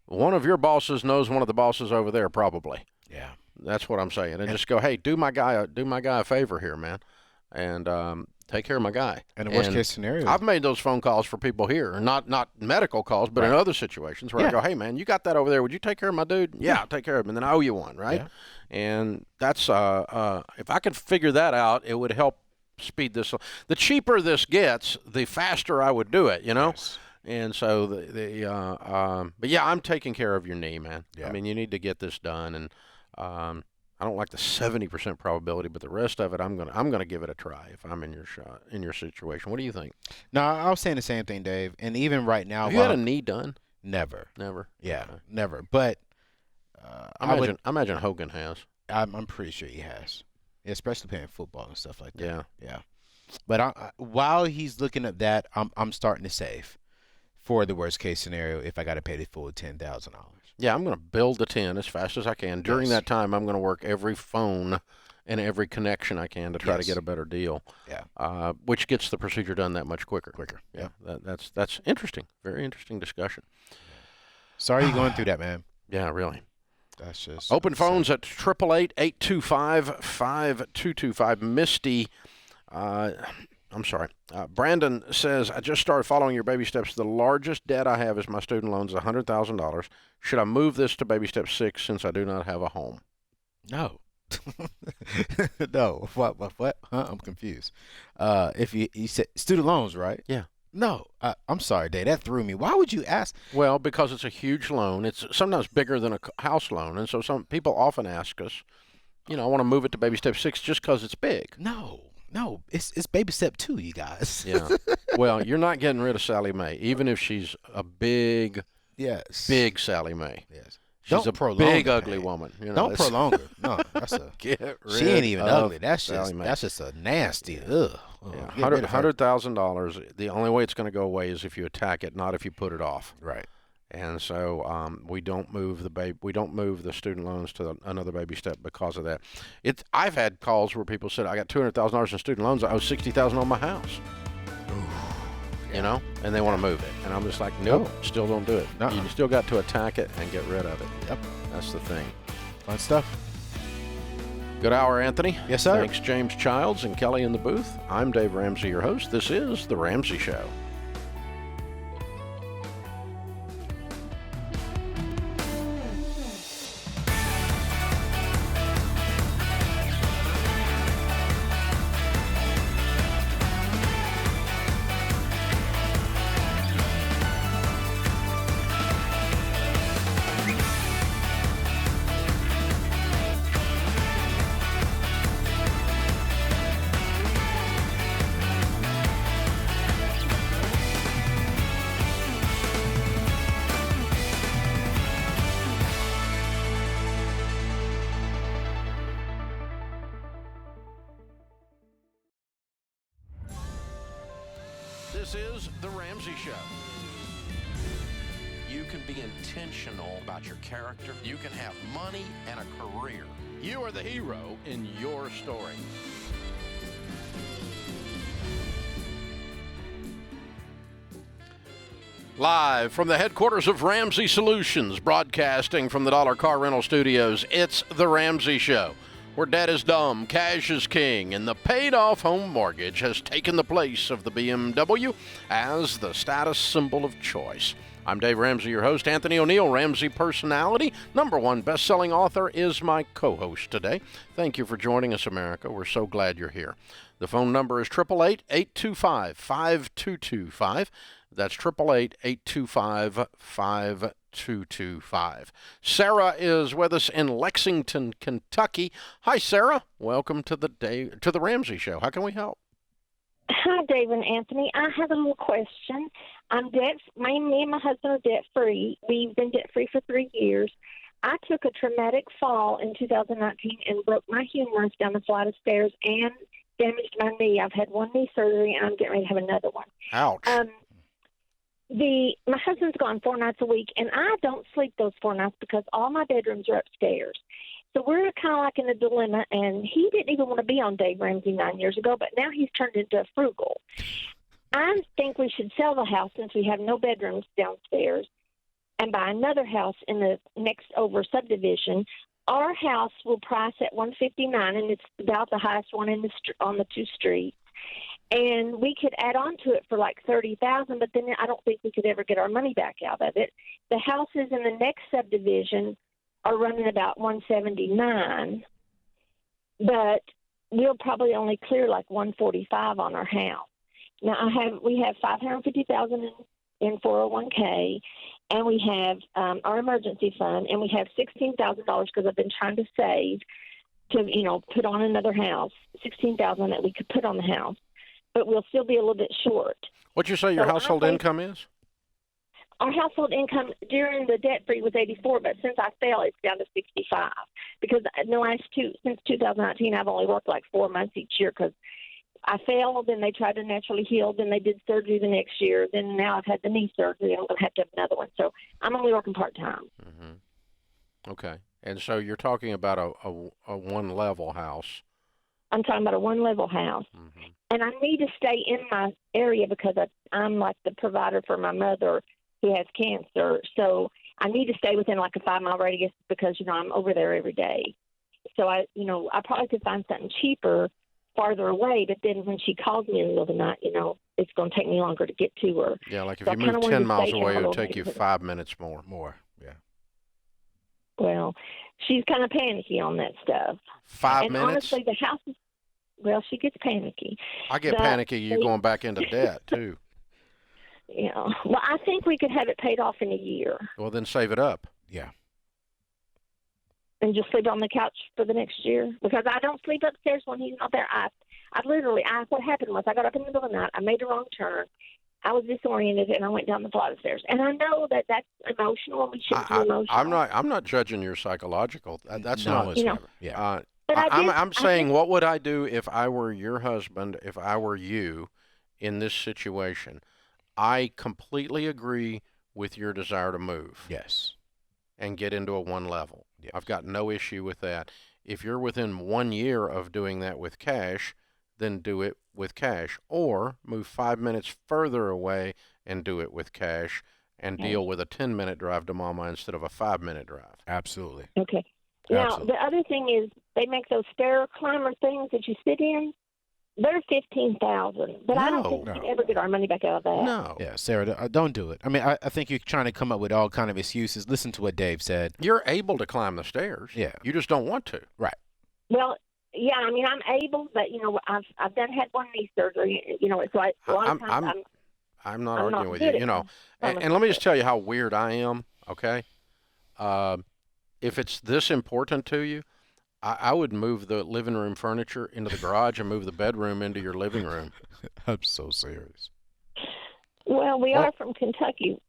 one of your bosses knows one of the bosses over there probably. Yeah. That's what I'm saying. And just go, hey, do my guy a favor here, man, and take care of my guy. And the worst case scenario, I've made those phone calls for people here, not medical calls, but in other situations where I go, hey, man, you got that over there. Would you take care of my dude? Yeah, I'll take care of him, and then I owe you one, right? Yeah. And that's if I could figure that out, it would help speed this. The cheaper this gets, the faster I would do it, Yes. And so but yeah, I'm taking care of your knee, man. Yeah. I mean, you need to get this done, and I don't like the 70% probability, but the rest of it, I'm gonna give it a try if I'm in your situation. What do you think? No, I was saying the same thing, Dave. And even right now, have you had a knee done? Never. Yeah, okay. Never. But I imagine Hogan has. I'm pretty sure he has, especially playing football and stuff like that. Yeah, yeah. But while he's looking at that, I'm starting to save for the worst case scenario if I got to pay the full $10,000. Yeah, I'm going to build the 10 as fast as I can. During that time, I'm going to work every phone and every connection I can to try to get a better deal. Yeah. Which gets the procedure done that much quicker. Yeah. That's interesting. Very interesting discussion. Sorry you're going through that, man. Yeah, really. That's just open phones at 888-825-5225. Misty. I'm sorry. Brandon says, I just started following your baby steps. The largest debt I have is my student loans, $100,000. Should I move this to baby step 6 since I do not have a home? No. No. What? Huh? I'm confused. If you said student loans, right? Yeah. No. I'm sorry, Dave. That threw me. Why would you ask? Well, because it's a huge loan. It's sometimes bigger than a house loan. And so some people often ask us, I want to move it to baby step 6 just because it's big. No, it's baby step 2, you guys. Yeah. Well, you're not getting rid of Sally Mae, even if she's a big Sally Mae. Yes. She's a big, ugly woman. Don't prolong her. No, that's a. She ain't even ugly. That's just a nasty. Ugh. Yeah. $100,000. The only way it's going to go away is if you attack it, not if you put it off. Right. And so we don't move the student loans to another baby step because of that. I've had calls where people said, I got $200,000 in student loans. I owe $60,000 on my house. And they want to move it. And I'm just like, nope, still don't do it. You still got to attack it and get rid of it. Yep. That's the thing. Fun stuff. Good hour, Anthony. Yes, sir. Thanks, James Childs and Kelly in the booth. I'm Dave Ramsey, your host. This is The Ramsey Show. This is The Ramsey Show. You can be intentional about your character. You can have money and a career. You are the hero in your story. Live from the headquarters of Ramsey Solutions, broadcasting from the Dollar Car Rental Studios, it's The Ramsey Show, where debt is dumb, cash is king, and the paid-off home mortgage has taken the place of the BMW as the status symbol of choice. I'm Dave Ramsey, your host. Anthony O'Neill, Ramsey personality, #1 best-selling author, is my co-host today. Thank you for joining us, America. We're so glad you're here. The phone number is 888-825-5225. That's 888-825-5225. Sarah is with us in Lexington, Kentucky. Hi, Sarah. Welcome to the Ramsey Show. How can we help? Hi, Dave and Anthony. I have a little question. Me and my husband are debt-free. We've been debt-free for 3 years. I took a traumatic fall in 2019 and broke my humerus down the flight of stairs and damaged my knee. I've had one knee surgery, and I'm getting ready to have another one. Ouch. My husband's gone 4 nights a week, and I don't sleep those 4 nights because all my bedrooms are upstairs. So we're kind of like in a dilemma, and he didn't even want to be on Dave Ramsey 9 years ago, but now he's turned into a frugal. I think we should sell the house since we have no bedrooms downstairs and buy another house in the next over subdivision. Our house will price at $159, and it's about the highest one on the 2 streets. And we could add on to it for like $30,000, but then I don't think we could ever get our money back out of it. The houses in the next subdivision are running about $179, but we'll probably only clear like $145 on our house. Now we have $550,000 in 401k, and we have our emergency fund, and we have $16,000 because I've been trying to save to put on another house. $16,000 that we could put on the house, but we'll still be a little bit short. What'd you say your household income is? Our household income during the debt-free was 84, but since I fell, it's down to 65. Because since 2019, I've only worked like 4 months each year because I fell, then they tried to naturally heal, then they did surgery the next year, then now I've had the knee surgery, and I'm going to have another one. So I'm only working part-time. Mm-hmm. Okay. And so you're talking about a one-level house. I'm talking about a one-level house. Mm-hmm. And I need to stay in my area because I'm like the provider for my mother who has cancer. So I need to stay within like a 5-mile radius because, I'm over there every day. So I probably could find something cheaper farther away, but then when she calls me in the middle of the night, it's going to take me longer to get to her. Yeah, like if you move 10 miles away, it'll take you 5 minutes more. Yeah. Well, she's kind of panicky on that stuff. 5 minutes? Honestly, the house is, she gets panicky. I get panicky, you're going back into debt, too. Well, I think we could have it paid off in a year. Well, then save it up. Yeah. And just sleep on the couch for the next year because I don't sleep upstairs when he's not there. What happened was I got up in the middle of the night. I made a wrong turn. I was disoriented and I went down the flight of stairs. And I know that that's emotional and we shouldn't be emotional. I'm not judging your psychological. That's no, not. It's never. Yeah. But I'm saying, what would I do if I were your husband? If I were you, in this situation? I completely agree with your desire to move. Yes. And get into a one level. Yes. I've got no issue with that. If you're within 1 year of doing that with cash, then do it with cash. Or move 5 minutes further away and do it with cash and deal with a 10-minute drive to Mama instead of a 5-minute drive. Absolutely. Okay. Now, Absolutely. the other thing is they make those stair climber things that you sit in. They're $15,000, but I don't think we can ever get our money back out of that. No. Yeah, Sarah, don't do it. I mean, I think you're trying to come up with all kind of excuses. Listen to what Dave said. You're able to climb the stairs. Yeah. You just don't want to. Right. Well, yeah, I mean, I'm able, but I've had one knee surgery. So a lot of times I'm not arguing with you. And let me just tell you how weird I am. Okay. If it's this important to you, I would move the living room furniture into the garage and move the bedroom into your living room. I'm so serious. Well, we are from Kentucky.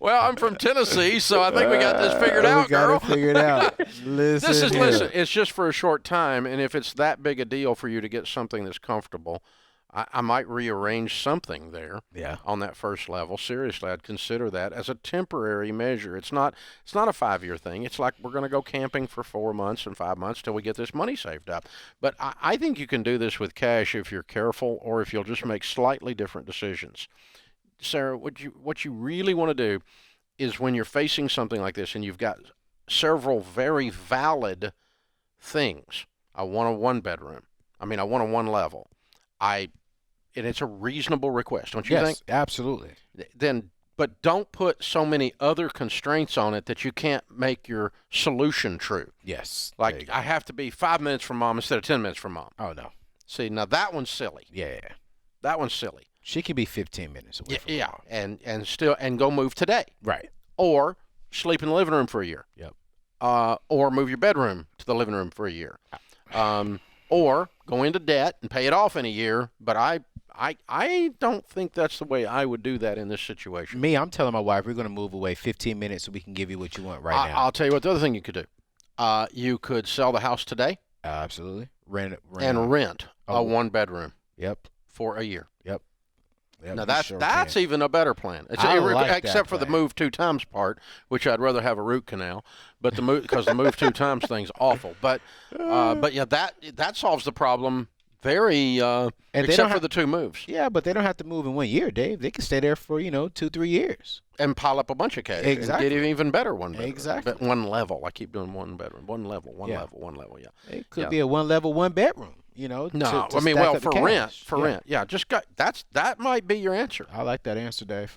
Well, I'm from Tennessee, so I think we got this figured out, we got girl. it figured out. Listen, it's just for a short time, and if it's that big a deal for you to get something that's comfortable, I might rearrange something there. Yeah. On that first level. Seriously, I'd consider that as a temporary measure. It's not a 5-year thing. It's like we're going to go camping for 4 months and 5 months till we get this money saved up. But I think you can do this with cash if you're careful, or if you'll just make slightly different decisions. Sarah, what you really want to do is, when you're facing something like this and you've got several very valid things. I want a one-bedroom. I want a one-level. And it's a reasonable request, don't you think? Yes, absolutely. But don't put so many other constraints on it that you can't make your solution true. Yes. Like, I have to be 5 minutes from mom instead of 10 minutes from mom. Oh, no. See, now that one's silly. Yeah. That one's silly. She could be 15 minutes away from mom. And go move today. Right. Or sleep in the living room for a year. Yep. Or move your bedroom to the living room for a year. Or go into debt and pay it off in a year. But I don't think that's the way I would do that in this situation. Me, I'm telling my wife we're going to move away 15 minutes so we can give you what you want now. I'll tell you what the other thing you could do. You could sell the house today. Absolutely. Rent a one-bedroom. Yep. For a year. Yep. Now that's even a better plan. Except for the move 2 times part, which I'd rather have a root canal, but because the move 2 times thing's awful. But yeah, that solves the problem very except for the 2 moves. Yeah, but they don't have to move in 1 year, Dave. They can stay there for 2-3 years and pile up a bunch of cash. Exactly. And get even better one bedroom. Exactly. But one level. I keep doing one bedroom, one level. Yeah. It could be a 1 level, 1 bedroom. No, to for rent. Yeah, that might be your answer. I like that answer, Dave.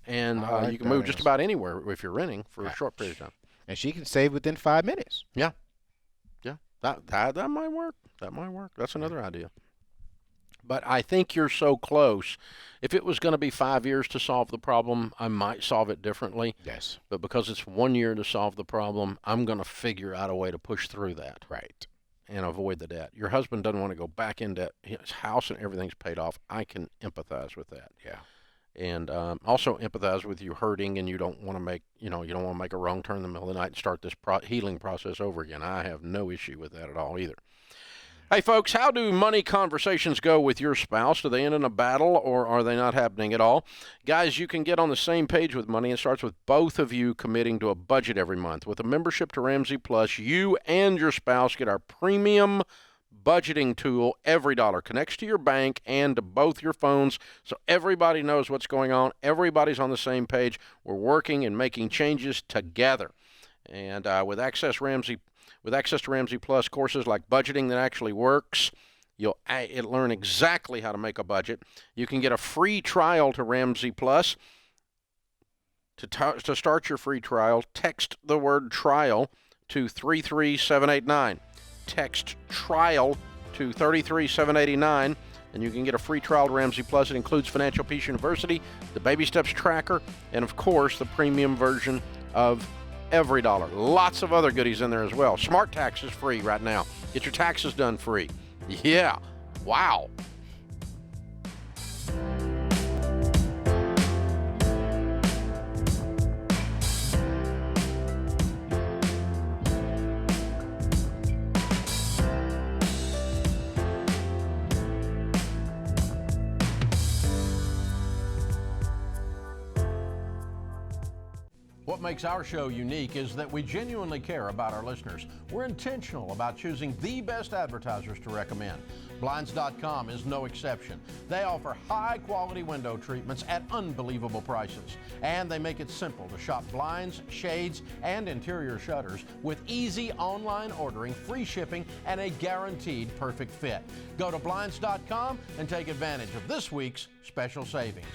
And you can move just about anywhere if you're renting for a short period of time. And she can save within 5 minutes. Yeah. That might work. That's another idea. But I think you're so close. If it was going to be 5 years to solve the problem, I might solve it differently. Yes. But because it's 1 year to solve the problem, I'm going to figure out a way to push through that. Right. And avoid the debt. Your husband doesn't want to go back in debt. His house and everything's paid off. I can empathize with that. Yeah. And also empathize with you hurting, and you don't want to make a wrong turn in the middle of the night and start this healing process over again. I have no issue with that at all either. Hey, folks, how do money conversations go with your spouse? Do they end in a battle, or are they not happening at all? Guys, you can get on the same page with money. It starts with both of you committing to a budget every month. With a membership to Ramsey Plus, you and your spouse get our premium budgeting tool. Every dollar connects to your bank and to both your phones, so everybody knows what's going on. Everybody's on the same page. We're working and making changes together. And with access to Ramsey Plus courses like budgeting that actually works, you'll learn exactly how to make a budget. You can get a free trial to Ramsey Plus. To start your free trial, text the word trial to 33789. Text trial to 33789, and you can get a free trial to Ramsey Plus. It includes Financial Peace University, the Baby Steps Tracker, and of course the premium version of Every Dollar. Lots of other goodies in there as well. Smart Tax is free right now. Get your taxes done free. Yeah. Wow. What makes our show unique is that we genuinely care about our listeners. We're intentional about choosing the best advertisers to recommend. Blinds.com is no exception. They offer high-quality window treatments at unbelievable prices. And they make it simple to shop blinds, shades, and interior shutters with easy online ordering, free shipping, and a guaranteed perfect fit. Go to Blinds.com and take advantage of this week's special savings.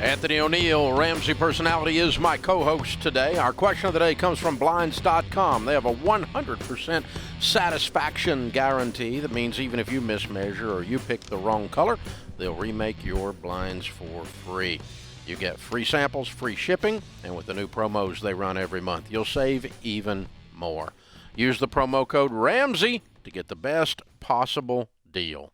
Anthony O'Neill, Ramsey Personality, is my co-host today. Our question of the day comes from Blinds.com. They have a 100% satisfaction guarantee. That means even if you mismeasure or you pick the wrong color, they'll remake your blinds for free. You get free samples, free shipping, and with the new promos they run every month, you'll save even more. Use the promo code Ramsey to get the best possible deal.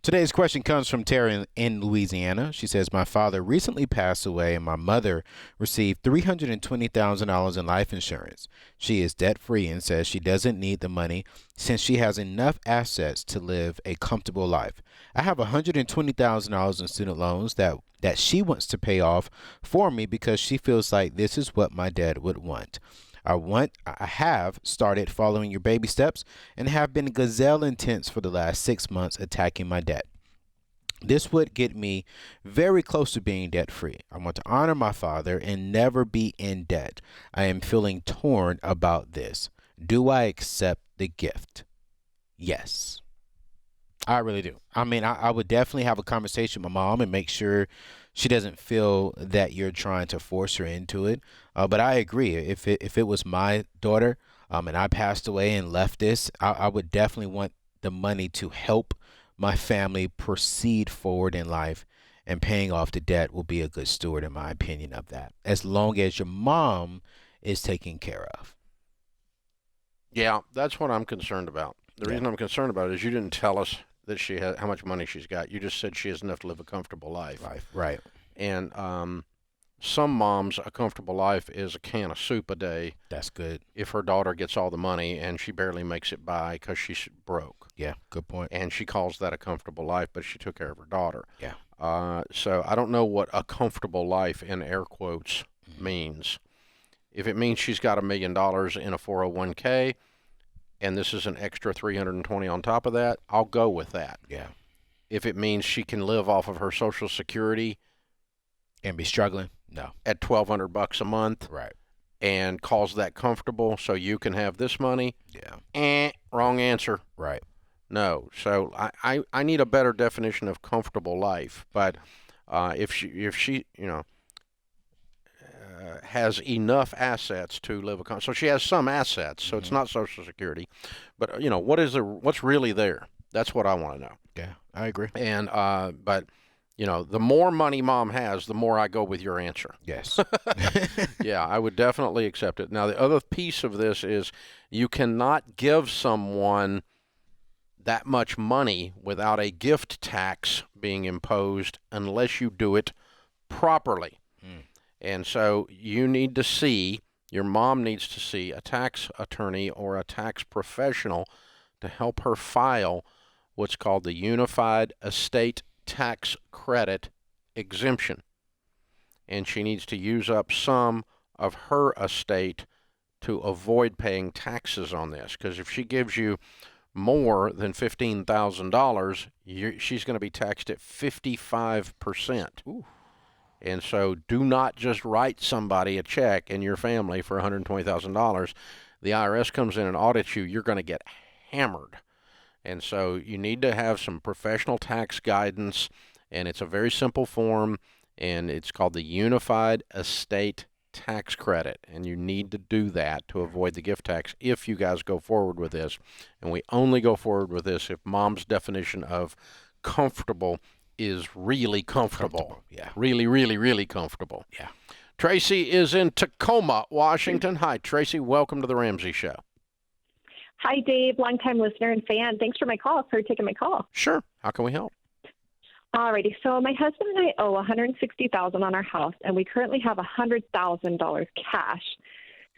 Today's question comes from Terry in Louisiana. She says, my father recently passed away and my mother received $320,000 in life insurance. She is debt-free and says she doesn't need the money since she has enough assets to live a comfortable life. I have $120,000 in student loans that she wants to pay off for me because she feels like this is what my dad would want. I have started following your baby steps and have been gazelle intense for the last 6 months attacking my debt. This would get me very close to being debt free. I want to honor my father and never be in debt. I am feeling torn about this. Do I accept the gift? Yes. I really do. I mean, I would definitely have a conversation with my mom and make sure she doesn't feel that you're trying to force her into it. But I agree. If it was my daughter and I passed away and left this, I would definitely want the money to help my family proceed forward in life, and paying off the debt will be a good steward, in my opinion, of that, as long as your mom is taken care of. Yeah, that's what I'm concerned about. The reason I'm concerned about it is you didn't tell us that she has how much money she's got. You just said she has enough to live a comfortable life. Right. And some moms, a comfortable life is a can of soup a day. That's good. If her daughter gets all the money and she barely makes it by because she's broke. Yeah, good point. And she calls that a comfortable life, but she took care of her daughter. Yeah. So I don't know what a comfortable life in air quotes means. If it means she's got $1 million in a 401k, and this is an extra 320 on top of that, I'll go with that. Yeah. If it means she can live off of her Social Security and be struggling, no, at $1,200 a month, right, and calls that comfortable, so you can have this money, wrong answer. Right. No. So I need a better definition of comfortable life. But if she has enough assets to live so she has some assets, so it's not Social Security, but what's really there? That's what I want to know. Yeah, I agree. And but the more money mom has, the more I go with your answer. Yes. Yeah, I would definitely accept it. Now the other piece of this is you cannot give someone that much money without a gift tax being imposed unless you do it properly. And so you need to see, your mom needs to see a tax attorney or a tax professional to help her file what's called the Unified Estate Tax Credit Exemption. And she needs to use up some of her estate to avoid paying taxes on this. Because if she gives you more than $15,000, she's going to be taxed at 55%. Ooh. And so do not just write somebody a check in your family for $120,000. The IRS comes in and audits you, you're going to get hammered. And so you need to have some professional tax guidance, and it's a very simple form, and it's called the Unified Estate Tax Credit. And you need to do that to avoid the gift tax if you guys go forward with this. And we only go forward with this if mom's definition of comfortable is really comfortable. Yeah. Really, really, really comfortable. Yeah. Tracy is in Tacoma, Washington. Hi, Tracy. Welcome to the Ramsey Show. Hi, Dave. Longtime listener and fan. Thanks for taking my call. Sure. How can we help? Alrighty. So my husband and I owe $160,000 on our house, and we currently have $100,000 cash.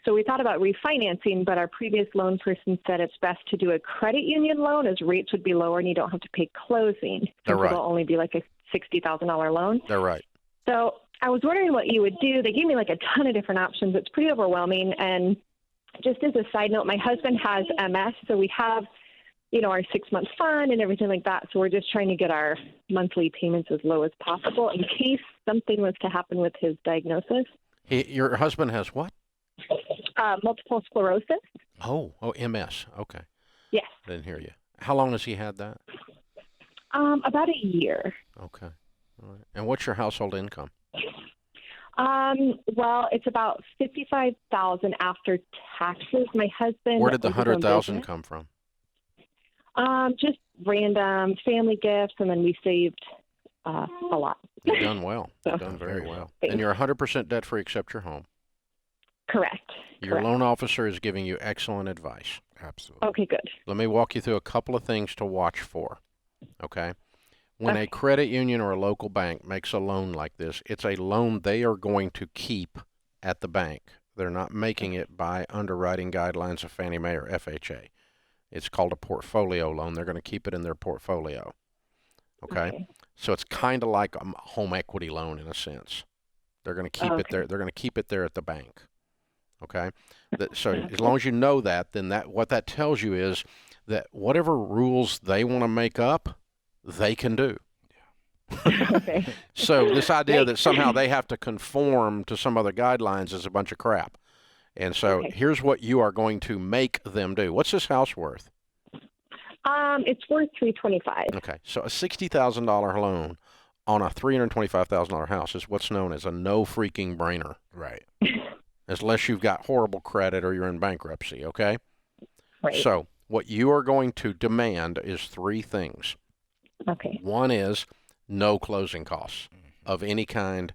So we thought about refinancing, but our previous loan person said it's best to do a credit union loan as rates would be lower and you don't have to pay closing. They're right. It'll only be like a $60,000 loan. They're right. So I was wondering what you would do. They gave me like a ton of different options. It's pretty overwhelming. And just as a side note, my husband has MS, so we have, our 6-month fund and everything like that. So we're just trying to get our monthly payments as low as possible in case something was to happen with his diagnosis. Your husband has what? Multiple sclerosis. Oh, MS. Okay. Yes. I didn't hear you. How long has he had that? About a year. Okay. All right. And what's your household income? Well, it's about 55,000 after taxes. My husband. Where did the owns his own 100,000 business. come from? Just random family gifts, and then we saved a lot. You've done well. You've done very well. And you're 100% debt-free except your home. Correct. Your loan officer is giving you excellent advice. Absolutely. Okay, good. Let me walk you through a couple of things to watch for, okay? When a credit union or a local bank makes a loan like this, it's a loan they are going to keep at the bank. They're not making it by underwriting guidelines of Fannie Mae or FHA. It's called a portfolio loan. They're going to keep it in their portfolio, okay? So it's kind of like a home equity loan in a sense. They're going to keep it there. They're going to keep it there at the bank. Okay, so as long as you know that, then what that tells you is that whatever rules they want to make up, they can do. So this idea that somehow they have to conform to some other guidelines is a bunch of crap. And so here's what you are going to make them do. What's this house worth? It's worth $325,000. Okay, so a $60,000 loan on a $325,000 house is what's known as a no freaking brainer. Right. Unless you've got horrible credit or you're in bankruptcy, okay? Right. So what you are going to demand is three things. Okay. One is no closing costs of any kind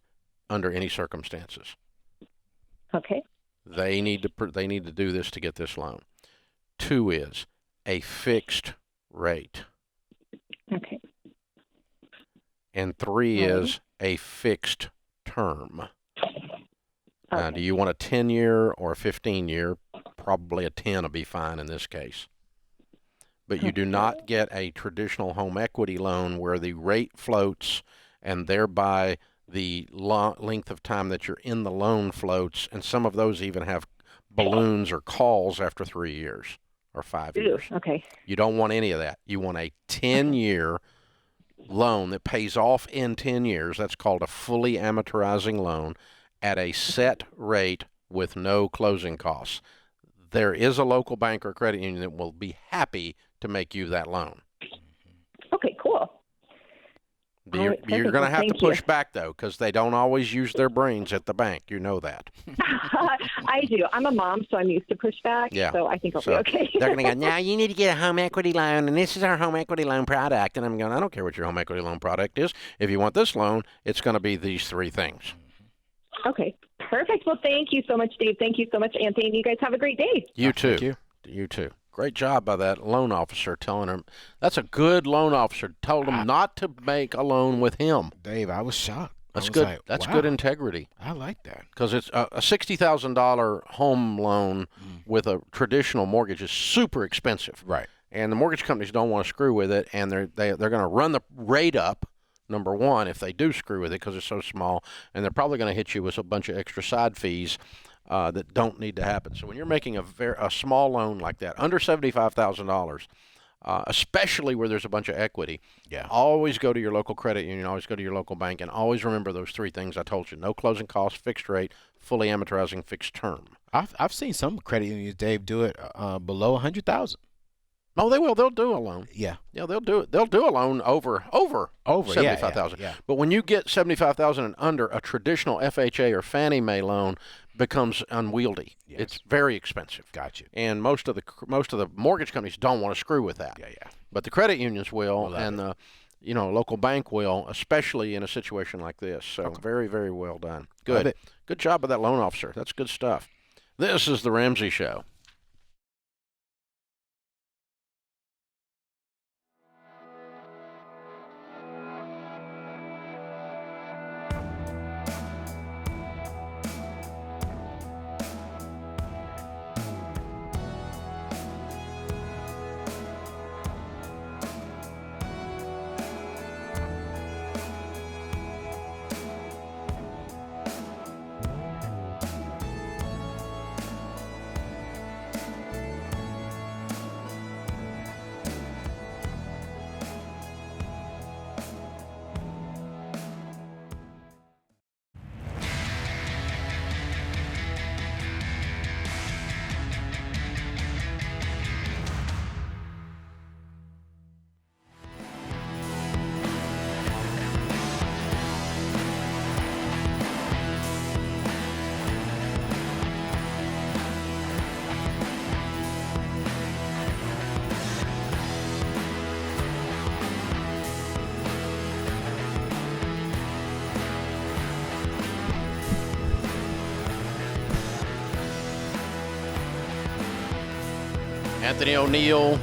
under any circumstances. Okay. They need to do this to get this loan. Two is a fixed rate. Okay. And three is a fixed term. Now, do you want a 10-year or a 15-year? Probably a 10 will be fine in this case. But you do not get a traditional home equity loan where the rate floats and thereby the length of time that you're in the loan floats, and some of those even have balloons or calls after 3 years or 5 years. Okay. You don't want any of that. You want a 10-year loan that pays off in 10 years. That's called a fully amortizing loan at a set rate with no closing costs. There is a local bank or credit union that will be happy to make you that loan. Okay, cool. You're going to have to push back, though, because they don't always use their brains at the bank. You know that. I do. I'm a mom, so I'm used to pushback, so I think I'll be okay. They're going to go, now you need to get a home equity loan, and this is our home equity loan product. And I'm going, I don't care what your home equity loan product is. If you want this loan, it's going to be these three things. Okay, perfect. Well, thank you so much, Dave. Thank you so much, Anthony. You guys have a great day. You too. Thank you. You too. Great job by that loan officer telling him. That's a good loan officer. Told him not to make a loan with him. Dave, I was shocked. That's I was good. like, That's wow. good integrity. I like that. Because it's a $60,000 home loan with a traditional mortgage is super expensive. Right. And the mortgage companies don't want to screw with it, and they're going to run the rate up. Number one, if they do screw with it because it's so small, and they're probably going to hit you with a bunch of extra side fees that don't need to happen. So when you're making a small loan like that, under $75,000, especially where there's a bunch of equity, always go to your local credit union, always go to your local bank, and always remember those three things I told you: no closing costs, fixed rate, fully amortizing, fixed term. I've seen some credit unions, Dave, do it below $100,000. Oh, they will. They'll do a loan. Yeah. Yeah, they'll do it. They'll do a loan over $75,000. Yeah. But when you get $75,000 and under, a traditional FHA or Fannie Mae loan becomes unwieldy. Yes. It's very expensive. Got you. And most of the mortgage companies don't want to screw with that. Yeah. But the credit unions will, and it. the local bank will, especially in a situation like this. So very, very well done. Good. Love it. Good job by that loan officer. That's good stuff. This is the Ramsey Show. Anthony O'Neill,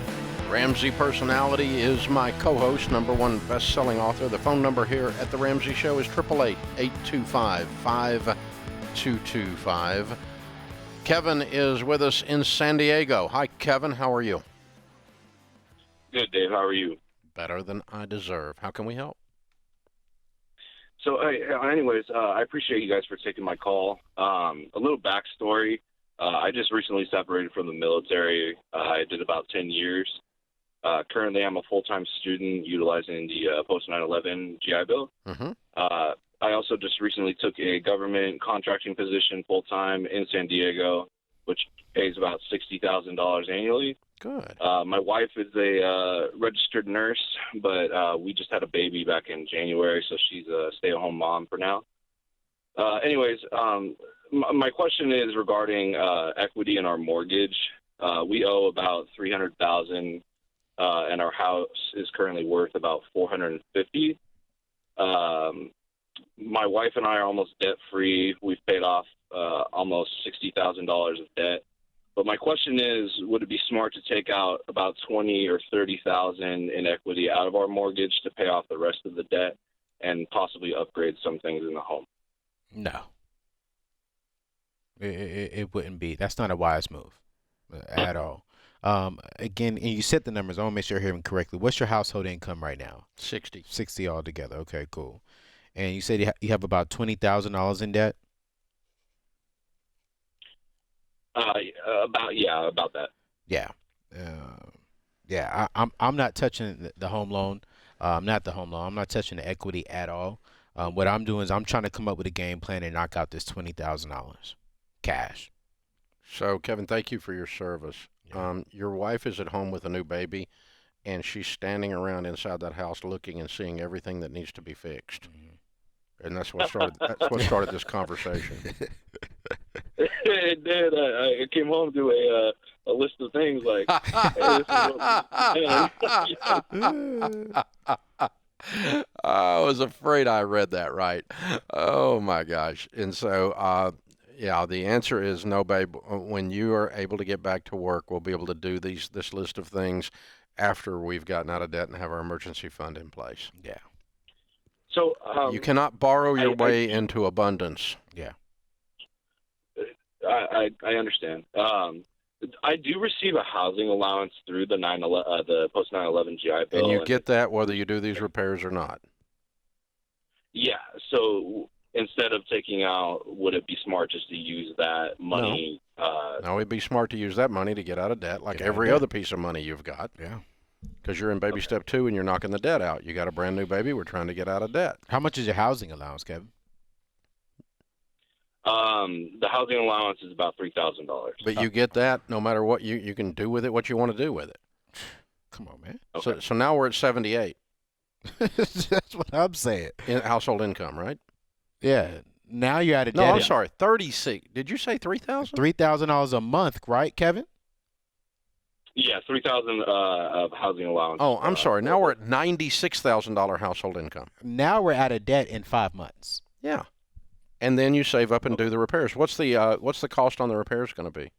Ramsey personality, is my co-host, #1 best-selling author. The phone number here at The Ramsey Show is 888-825-5225. Kevin is with us in San Diego. Hi, Kevin. How are you? Good, Dave. How are you? Better than I deserve. How can we help? So, anyways, I appreciate you guys for taking my call. A little backstory. I just recently separated from the military. I did about 10 years. Currently, I'm a full-time student utilizing the post-9/11 GI Bill. Mm-hmm. I also just recently took a government contracting position full-time in San Diego, which pays about $60,000 annually. Good. My wife is a registered nurse, but we just had a baby back in January, so she's a stay-at-home mom for now. Anyways, my question is regarding equity in our mortgage. We owe about $300,000, and our house is currently worth about $450,000. My wife and I are almost debt-free. We've paid off almost $60,000 of debt. But my question is, would it be smart to take out about $20,000 or $30,000 in equity out of our mortgage to pay off the rest of the debt and possibly upgrade some things in the home? No. It wouldn't be. That's not a wise move at all. Again, and you said the numbers. I want to make sure I hear them correctly. What's your household income right now? 60. 60 altogether. Okay, cool. And you said you have about $20,000 in debt? About that. Yeah. I'm not touching the home loan. Not the home loan. I'm not touching the equity at all. What I'm doing is I'm trying to come up with a game plan and knock out this $20,000 cash. So, Kevin, thank you for your service. Yeah. Your wife is at home with a new baby, and she's standing around inside that house looking and seeing everything that needs to be fixed. Mm-hmm. And that's what started this conversation. It did. I came home to a list of things like, hey, this is what I was afraid I read that right. Oh, my gosh. And so, the answer is no, babe. When you are able to get back to work, we'll be able to do this list of things after we've gotten out of debt and have our emergency fund in place. Yeah. So you cannot borrow your way into abundance. Yeah. I understand. I do receive a housing allowance through the post 9/11 GI Bill, and you get that whether you do these repairs or not. Yeah. So instead of taking out, would it be smart just to use that money? No, it'd be smart to use that money to get out of debt, like every other piece of money you've got. Yeah. Because you're in baby step 2 and you're knocking the debt out. You got a brand new baby. We're trying to get out of debt. How much is your housing allowance, Kevin? The housing allowance is about $3,000. But you get that no matter what you can do with it, what you want to do with it. Come on, man. Okay. So now we're at 78. That's what I'm saying. In household income, right? Yeah. Now you're out of debt. No, I'm sorry. 36. Did you say 3,000? $3,000 a month, right, Kevin? Yeah, $3,000 of housing allowance. Oh, I'm sorry. Now we're at $96,000 household income. Now we're out of debt in 5 months. Yeah. And then you save up and do the repairs. What's the cost on the repairs going to be?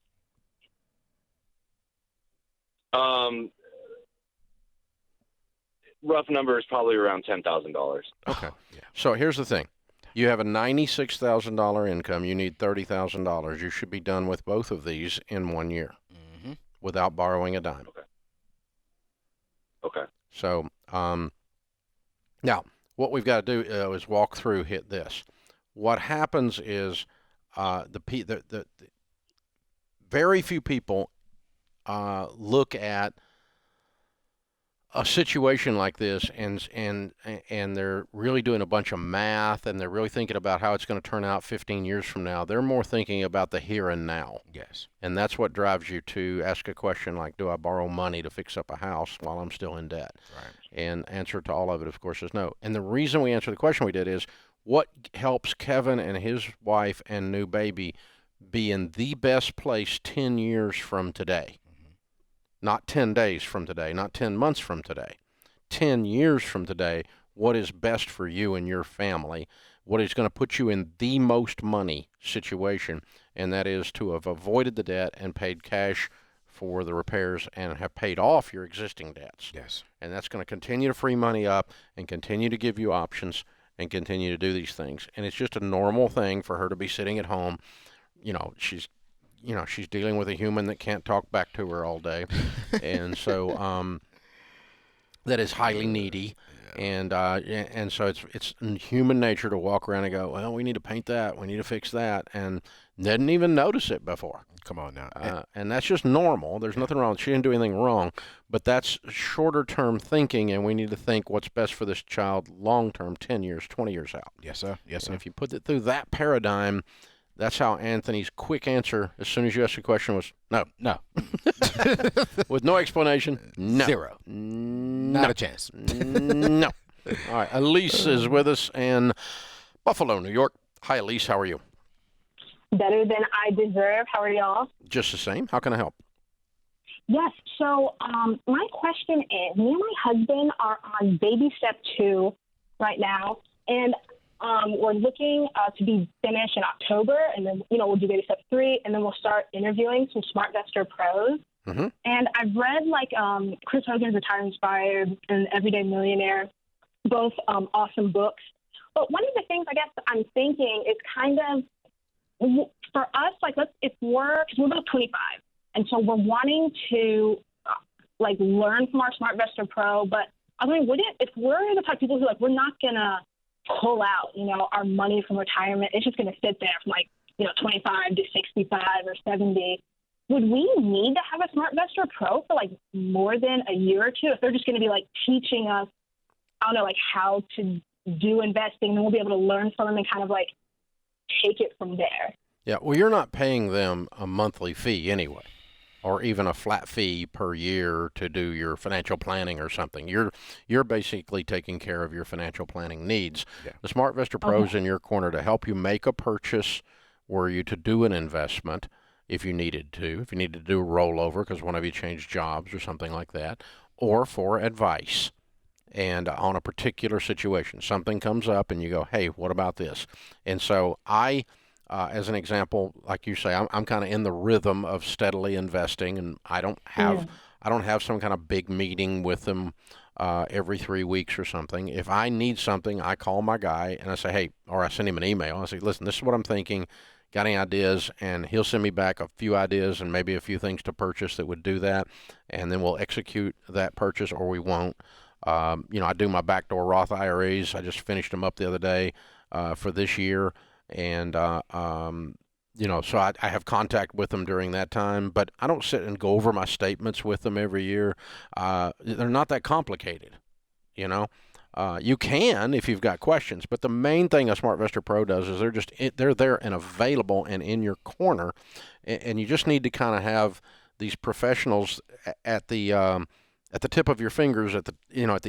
Rough number is probably around $10,000. Okay. Yeah. So here's the thing. You have a $96,000 income. You need $30,000. You should be done with both of these in 1 year without borrowing a dime. Okay. So now what we've got to do is walk through, hit this. What happens is the very few people look at a situation like this and they're really doing a bunch of math and they're really thinking about how it's going to turn out 15 years from now. They're more thinking about the here and now. Yes. And that's what drives you to ask a question like, do I borrow money to fix up a house while I'm still in debt? Right. And answer to all of it, of course, is no. And the reason we answer the question we did is what helps Kevin and his wife and new baby be in the best place 10 years from today? Not 10 days from today, not 10 months from today. 10 years from today, what is best for you and your family, what is going to put you in the most money situation, and that is to have avoided the debt and paid cash for the repairs and have paid off your existing debts. Yes. And that's going to continue to free money up and continue to give you options and continue to do these things. And it's just a normal thing for her to be sitting at home. She's dealing with a human that can't talk back to her all day. And so that is highly needy. And so it's human nature to walk around and go, well, we need to paint that, we need to fix that, and didn't even notice it before. Come on now. And that's just normal. There's nothing wrong. She didn't do anything wrong, but that's shorter term thinking, and we need to think what's best for this child long term, 10 years, 20 years out. Yes, sir. Yes, sir. And if you put it through that paradigm, that's how Anthony's quick answer, as soon as you asked the question, was no. No. With no explanation, no. Zero. Not a chance. No. All right. Elise is with us in Buffalo, New York. Hi, Elise. How are you? Better than I deserve. How are y'all? Just the same. How can I help? Yes. So my question is, me and my husband are on baby step 2 right now, and we're looking to be finished in October, and then, we'll do baby step 3, and then we'll start interviewing some SmartVestor pros. Mm-hmm. And I've read, Chris Hogan's Retire Inspired and Everyday Millionaire, both awesome books. But one of the things I guess I'm thinking is kind of, for us, because we're both 25, and so we're wanting to learn from our SmartVestor Pro. But I mean, if we're the type of people who we're not gonna pull out, our money from retirement, it's just gonna sit there from 25 to 65 or 70. Would we need to have a SmartVestor Pro for more than a year or two if they're just gonna be teaching us, I don't know, how to do investing, and we'll be able to learn from them and kind of take it from there? Yeah, well, you're not paying them a monthly fee anyway, or even a flat fee per year to do your financial planning or something. You're basically taking care of your financial planning needs. Yeah. The SmartVestor Pro is in your corner to help you make a purchase, were you to do an investment if you needed to do a rollover because one of you changed jobs or something like that, or for advice. And on a particular situation, something comes up and you go, hey, what about this? And so I, as an example, like you say, I'm kind of in the rhythm of steadily investing, and I don't have some kind of big meeting with them every 3 weeks or something. If I need something, I call my guy and I say, hey, or I send him an email. I say, listen, this is what I'm thinking. Got any ideas? And he'll send me back a few ideas and maybe a few things to purchase that would do that. And then we'll execute that purchase, or we won't. I do my backdoor Roth IRAs. I just finished them up the other day for this year. And, so I have contact with them during that time. But I don't sit and go over my statements with them every year. They're not that complicated, You can if you've got questions. But the main thing a SmartVestor Pro does is they're there and available and in your corner. And you just need to kind of have these professionals at the tip of your fingers, at the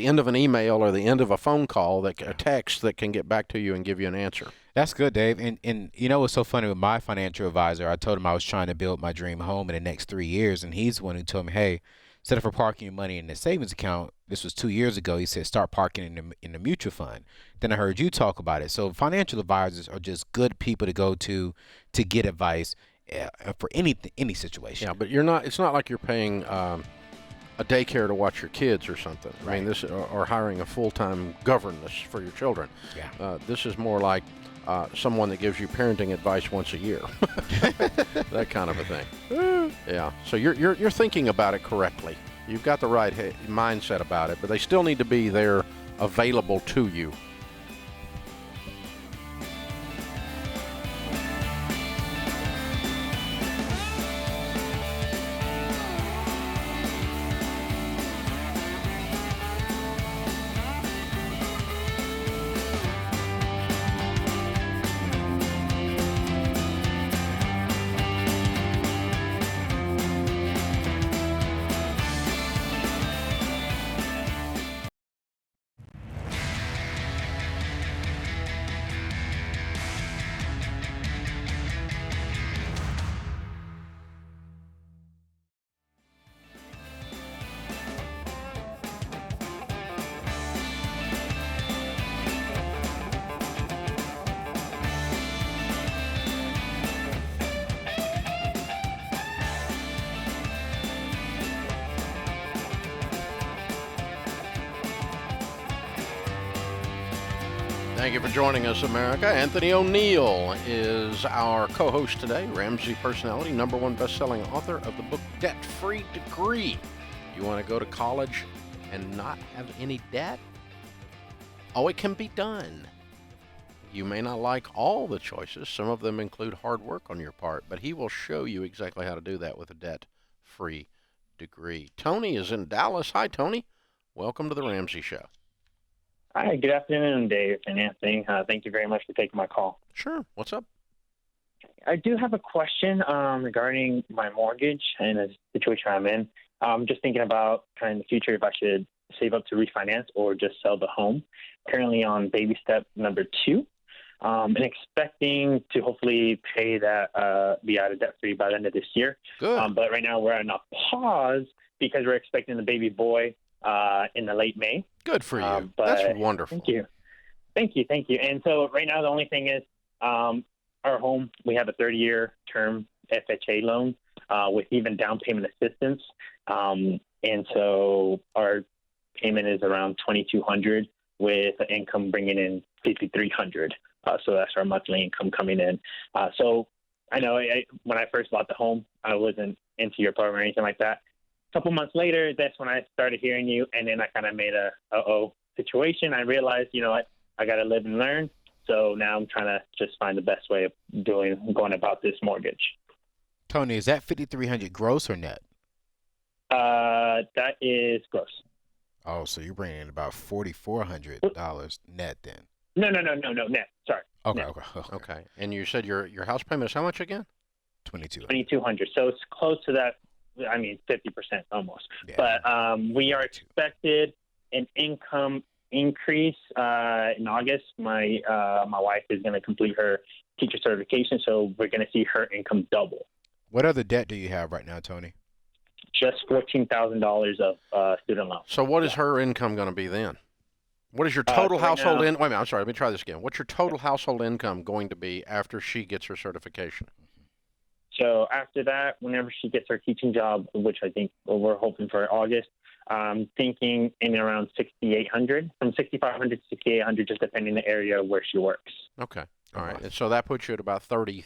end of an email or the end of a phone call, a text that can get back to you and give you an answer. That's good, Dave. And what's so funny with my financial advisor, I told him I was trying to build my dream home in the next 3 years, and he's the one who told me, hey, instead of parking your money in the savings account, this was 2 years ago, he said start parking in the mutual fund. Then I heard you talk about it. So financial advisors are just good people to go to get advice for any situation. Yeah, but it's not like you're paying a daycare to watch your kids or something. Right. I mean, or hiring a full-time governess for your children. Yeah. This is more like someone that gives you parenting advice once a year. That kind of a thing. Yeah. So you're thinking about it correctly. You've got the right mindset about it, but they still need to be there available to you. Thank you for joining us, America. Anthony O'Neill is our co-host today, Ramsey personality, #1 best-selling author of the book Debt-Free Degree. You want to go to college and not have any debt? Oh, it can be done. You may not like all the choices. Some of them include hard work on your part, but he will show you exactly how to do that with a debt-free degree. Tony is in Dallas. Hi, Tony. Welcome to the Ramsey Show. Hi, good afternoon, Dave and Anthony. Thank you very much for taking my call. Sure. What's up? I do have a question regarding my mortgage and the situation I'm in. I'm just thinking about kind of in the future if I should save up to refinance or just sell the home. Currently on baby step number 2. And expecting to hopefully pay that, be out of debt free by the end of this year. Good. But right now we're on a pause because we're expecting the baby boy in the late May. Good for you. That's wonderful. Thank you. And so right now the only thing is our home, we have a 30-year term FHA loan with even down payment assistance. And so our payment is around $2,200 with an income bringing in $5,300. So that's our monthly income coming in. So I know when I first bought the home, I wasn't into your program or anything like that. A couple months later, that's when I started hearing you, and then I kind of made a situation. I realized, you know what, I got to live and learn. So now I'm trying to just find the best way of going about this mortgage. Tony, is that $5,300 gross or net? That is gross. Oh, so you're bringing in about $4,400 net then? No, net. Sorry. Okay. And you said your house payment is how much again? $2,200. So it's close to that. I mean, 50% almost. Yeah. But we are expected an income increase in August. My wife is going to complete her teacher certification, so we're going to see her income double. What other debt do you have right now, Tony? Just $14,000 of student loan. So what is her income going to be then? What is your total household Wait a minute, I'm sorry. Let me try this again. What's your total household income going to be after she gets her certification? So after that, whenever she gets her teaching job, which I think we're hoping for August, thinking in around $6,800, from $6,500 to $6,800, just depending on the area where she works. Okay. All right. And so that puts you at about 30%.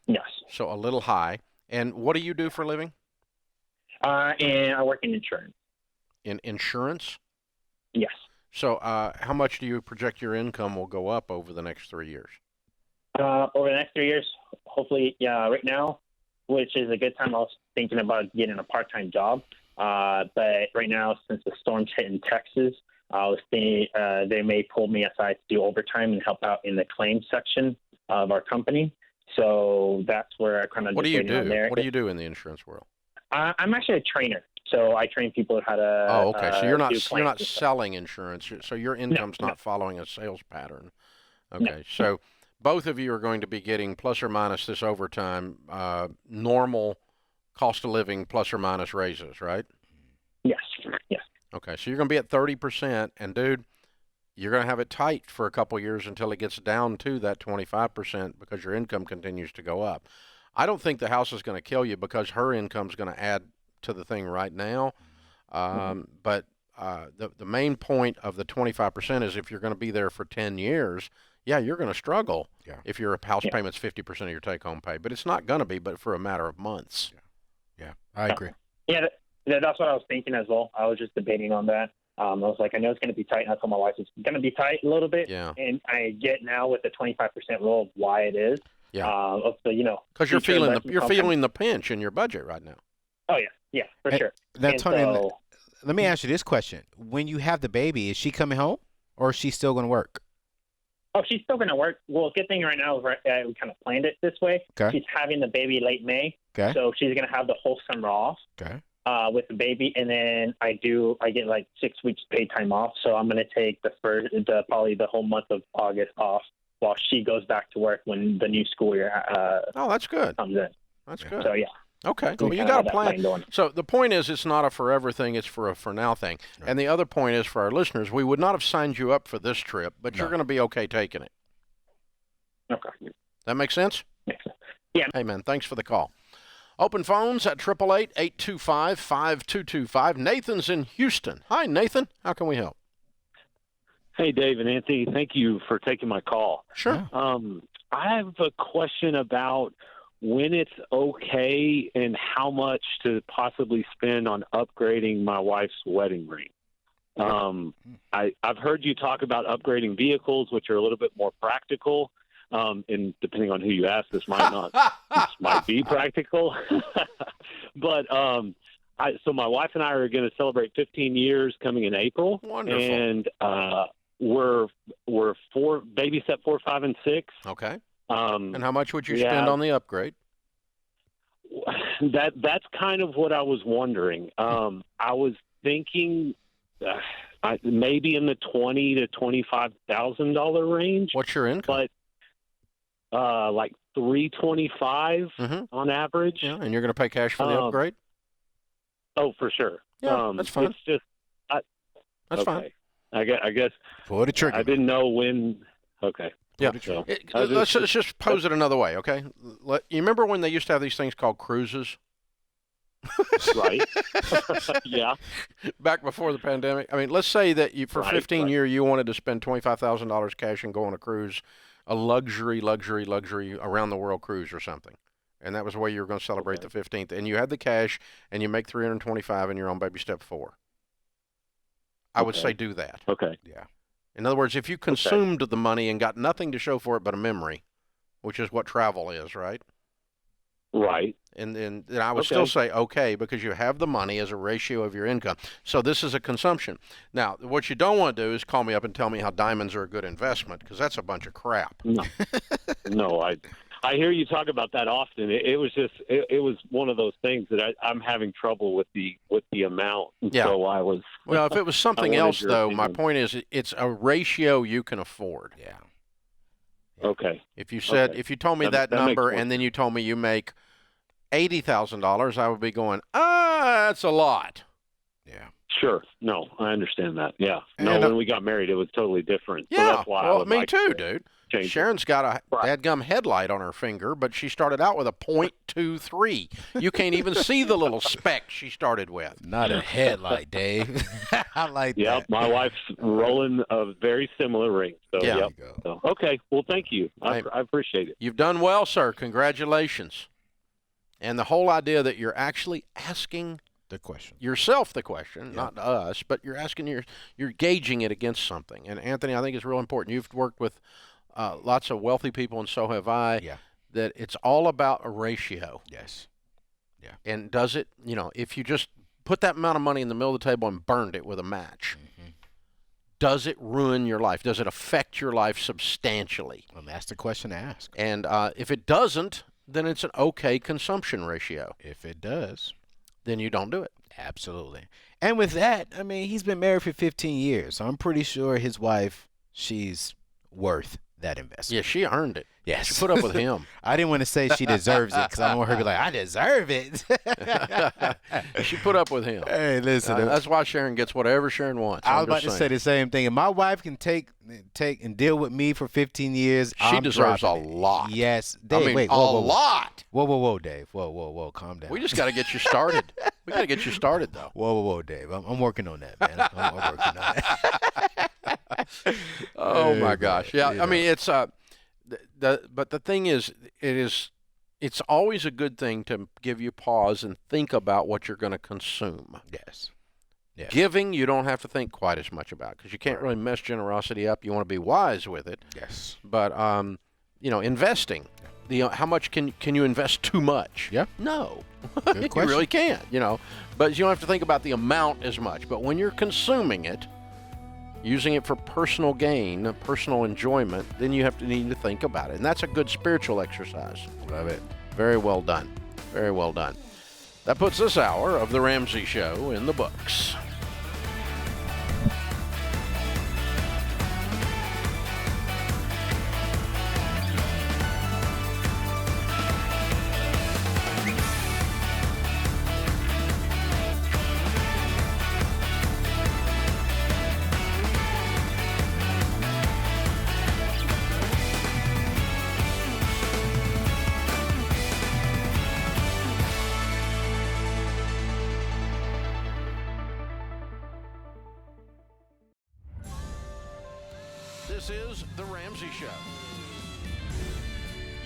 Yes. So a little high. And what do you do for a living? And I work in insurance. In insurance? Yes. So how much do you project your income will go up over the next 3 years? Over the next 3 years, hopefully, right now, which is a good time, I was thinking about getting a part-time job. But right now, since the storm's hit in Texas, I was thinking they may pull me aside to do overtime and help out in the claims section of our company. So that's where I kind of What do you do? What do you do in the insurance world? I'm actually a trainer. So I train people how to. Oh, okay. So you're not selling insurance. So your income's not following a sales pattern. Okay. No. So both of you are going to be getting plus or minus this overtime, normal cost of living plus or minus raises, right? Yes. Okay. So you're going to be at 30%, and dude, you're going to have it tight for a couple years until it gets down to that 25% because your income continues to go up. I don't think the house is going to kill you because her income is going to add to the thing right now. But the main point of the 25% is if you're going to be there for 10 years, yeah, you're going to struggle if your house payment's 50% of your take-home pay. But it's not going to be, but for a matter of months. Yeah, I agree. Yeah, that's what I was thinking as well. I was just debating on that. I was like, I know it's going to be tight. And I told my wife it's going to be tight a little bit. Yeah. And I get now with the 25% rule of why it is. Yeah. Because you're feeling the pinch in your budget right now. Oh yeah, for sure. Now, And Tony, so- let me ask you this question: when you have the baby, is she coming home, or is she still going to work? Oh, she's still going to work. Well, good thing right now is we kind of planned it this way. Okay. She's having the baby late May. Okay. So she's going to have the whole summer off. Okay. With the baby, and then I get like 6 weeks paid time off. So I'm going to take probably the whole month of August off while she goes back to work when the new school year that's good. comes in. That's good. So yeah. Okay. So Well, you got a plan. So the point is, it's not a forever thing; it's for a for now thing. Right. And the other point is, for our listeners, we would not have signed you up for this trip, but you're going to be okay taking it. Okay. That makes sense? Yeah. Hey man, thanks for the call. Open phones at 888-825-5225. Nathan's in Houston. Hi, Nathan. How can we help? Hey, Dave and Anthony, thank you for taking my call. Sure. I have a question about when it's okay and how much to possibly spend on upgrading my wife's wedding ring. I've heard you talk about upgrading vehicles, which are a little bit more practical. And depending on who you ask, this might be practical. But so my wife and I are going to celebrate 15 years coming in April. Wonderful. And we're baby step 4, 5, and 6. Okay. And how much would you spend on the upgrade? That's kind of what I was wondering. I was thinking maybe in the $20,000 to $25,000 range. What's your income? But like $325 on average. Yeah, and you're going to pay cash for the upgrade? Oh, for sure. Yeah, that's fine. It's just that's fine. I guess pull the trigger. I didn't know when. Okay. Yeah. So, Let's just pose it another way, okay? You remember when they used to have these things called cruises? Right. Yeah. Back before the pandemic. I mean, let's say that for 15 years you wanted to spend $25,000 cash and go on a cruise, a luxury around the world cruise or something. And that was the way you were going to celebrate the 15th. And you had the cash and you make $325 and you're on baby step 4. I would say do that. Okay. Yeah. In other words, if you consumed the money and got nothing to show for it but a memory, which is what travel is, right? Right. And I would still say okay because you have the money as a ratio of your income. So this is a consumption. Now, what you don't want to do is call me up and tell me how diamonds are a good investment because that's a bunch of crap. No, I hear you talk about that often. It was just it was one of those things that I'm having trouble with the amount. Yeah. So I was. Well, if it was something else, though, opinion. my point is it's a ratio you can afford. Yeah. Okay. If you told me that number and then you told me you make $80,000, I would be going, that's a lot. Yeah. Sure. No, I understand that. Yeah. And No, when we got married, it was totally different. Yeah. So that's why Well, me too, dude. change it. Sharon's got a dadgum headlight on her finger, but she started out with a .23. You can't even see the little speck she started with. Not a headlight, Dave. I like that. Yep, my wife's rolling a very similar ring. So, Yeah. yep. So, okay, well, thank you. I appreciate it. You've done well, sir. Congratulations. And the whole idea that you're actually asking the question yourself the question, not us, but you're asking you're gauging it against something. And Anthony, I think it's real important. You've worked with lots of wealthy people, and so have I. Yeah. That it's all about a ratio. Yes. Yeah. And does it? If you just put that amount of money in the middle of the table and burned it with a match, does it ruin your life? Does it affect your life substantially? Well, that's the question to ask. And if it doesn't, then it's an okay consumption ratio. If it does, then you don't do it. Absolutely. And with that, I mean, he's been married for 15 years, so I'm pretty sure his wife, she's worth that investment. Yeah, she earned it. Yes. She put up with him. I didn't want to say she deserves it because I don't want her to be like, I deserve it. She put up with him. Hey, listen. That's why Sharon gets whatever Sharon wants. I was about to say the same thing. If my wife can take and deal with me for 15 years, she deserves a lot. Yes. Dave, wait, a lot. Whoa, Dave. Whoa, calm down. We just got to get you started. We got to get you started, though. Whoa, Dave. I'm working on that, man. I'm working on it. Oh, my gosh. Yeah, I mean, it's but the thing is, it's always a good thing to give you pause and think about what you're going to consume. Yes. Giving, you don't have to think quite as much about because you can't really mess generosity up. You want to be wise with it. Yes. But investing, how much can you invest too much? Yeah. No. Good You question. really can't. But you don't have to think about the amount as much. But when you're consuming it, using it for personal gain, personal enjoyment, then you need to think about it. And that's a good spiritual exercise. Love it. Very well done. Very well done. That puts this hour of The Ramsey Show in the books. This is The Ramsey Show.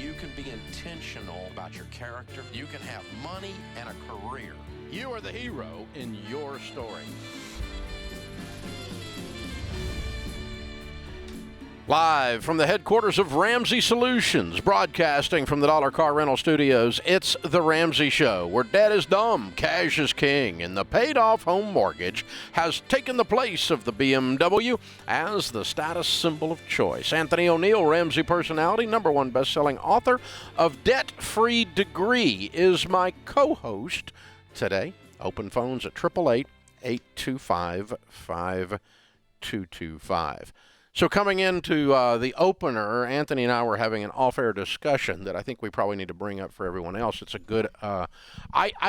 You can be intentional about your character. You can have money and a career. You are the hero in your story. Live from the headquarters of Ramsey Solutions, broadcasting from the Dollar Car Rental Studios, it's The Ramsey Show, where debt is dumb, cash is king, and the paid-off home mortgage has taken the place of the BMW as the status symbol of choice. Anthony O'Neill, Ramsey personality, #1 best-selling author of Debt-Free Degree, is my co-host today. Open phones at 888-825-5225. So coming into the opener, Anthony and I were having an off-air discussion that I think we probably need to bring up for everyone else. It's a good, I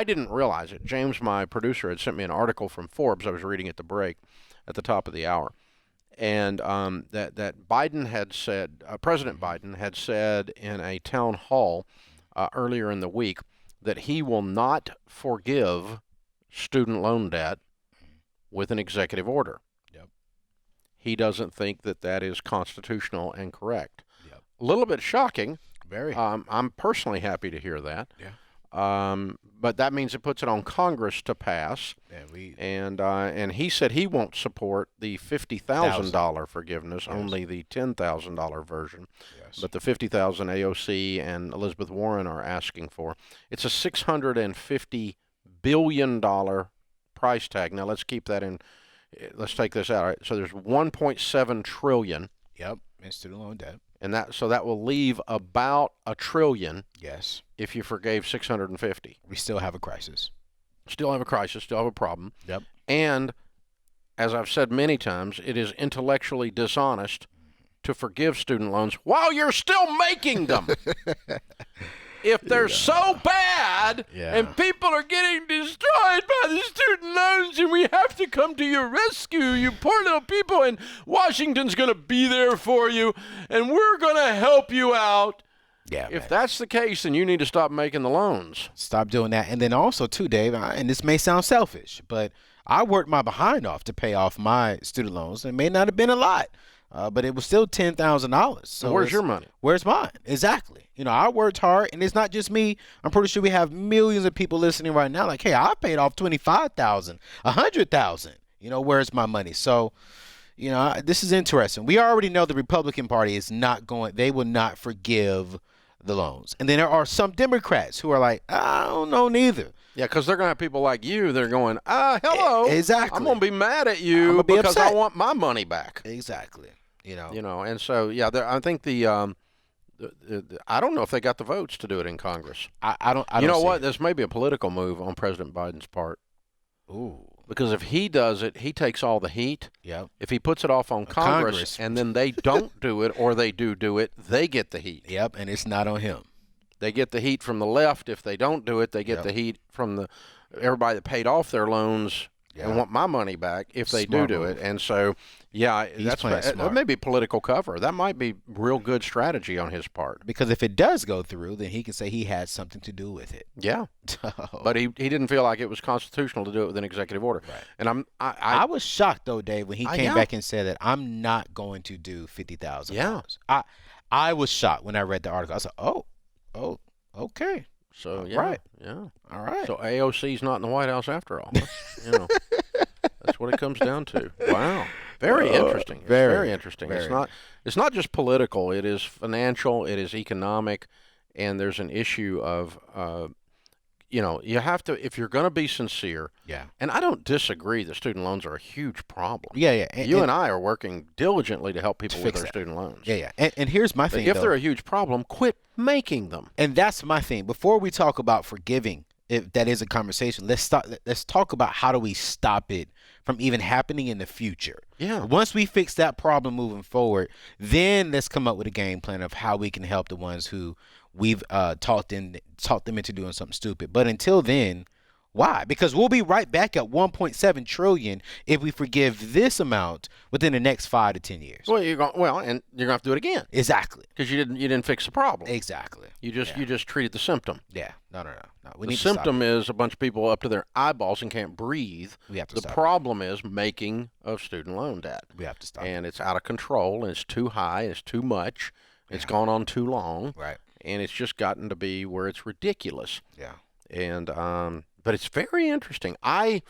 didn't realize it. James, my producer, had sent me an article from Forbes. I was reading at the break at the top of the hour. And that Biden had said, President Biden had said in a town hall earlier in the week that he will not forgive student loan debt with an executive order. He doesn't think that that is constitutional and correct. Yep. A little bit shocking. Very. I'm personally happy to hear that. Yeah. But that means it puts it on Congress to pass. And he said he won't support the $50,000 forgiveness, only the $10,000 version. Yes. But the $50,000 AOC and Elizabeth Warren are asking for. It's a $650 billion price tag. Now let's keep that in. Let's take this out. All right. So there's 1.7 trillion. Yep, in student loan debt. And that will leave about $1 trillion. Yes. If you forgave 650. We still have a crisis. Still have a crisis, still have a problem. Yep. And as I've said many times, it is intellectually dishonest to forgive student loans while you're still making them. If they're so bad and people are getting destroyed by the student loans and we have to come to your rescue, you poor little people, and Washington's going to be there for you and we're going to help you out. Yeah. If that's the case, then you need to stop making the loans. Stop doing that. And then also, too, Dave, and this may sound selfish, but I worked my behind off to pay off my student loans. It may not have been a lot. But it was still $10,000. So where's your money? Where's mine? Exactly. You know, I worked hard, and it's not just me. I'm pretty sure we have millions of people listening right now. Like, hey, I paid off $25,000, $100,000. You know, where's my money? So, you know, this is interesting. We already know the Republican Party is not going. They will not forgive the loans. And then there are some Democrats who are like, I don't know neither. Yeah, because they're going to have people like you that are going, hello. Exactly. I'm going to be mad at you because I want my money back. Exactly. You know, and so, yeah, I think I don't know if they got the votes to do it in Congress. I don't You know what? This may be a political move on President Biden's part. Ooh. Because if he does it, he takes all the heat. Yep. If he puts it off on Congress and then they don't do it or they do it, they get the heat. Yep, and it's not on him. They get the heat from the left. If they don't do it, they get the heat from everybody that paid off their loans and want my money back if they do it. And so, yeah, that may be political cover. That might be real good strategy on his part. Because if it does go through, then he can say he had something to do with it. Yeah. But he didn't feel like it was constitutional to do it with an executive order. Right. And I was shocked, though, Dave, when he came back and said that I'm not going to do $50,000. Yeah. I was shocked when I read the article. I said, oh, okay. So, yeah. Right. Yeah. All right. So AOC's not in the White House after all. You know, that's what it comes down to. Wow. Very interesting. Very interesting. It's not just political. It is financial. It is economic. And there's an issue of, you have to, if you're going to be sincere. Yeah. And I don't disagree that student loans are a huge problem. Yeah. You and I are working diligently to help people with their student loans. Yeah. And here's my thing. If they're a huge problem, quit making them. And that's my thing. Before we talk about forgiving, if that is a conversation, let's talk about how do we stop it from even happening in the future. Yeah. Once we fix that problem moving forward, then let's come up with a game plan of how we can help the ones who we've talked them into doing something stupid. But until then, Why? Because we'll be right back at 1.7 trillion if we forgive this amount within the next 5 to 10 years. Well, and you're going to have to do it again. Exactly. Because you didn't fix the problem. Exactly. You just treated the symptom. Yeah. No. The symptom is a bunch of people up to their eyeballs and can't breathe. We have to The stop. problem is making of student loan debt. We have to stop. And it's out of control, and it's too high, and it's too much. It's gone on too long. Right. And it's just gotten to be where it's ridiculous. Yeah. And but it's very interesting. I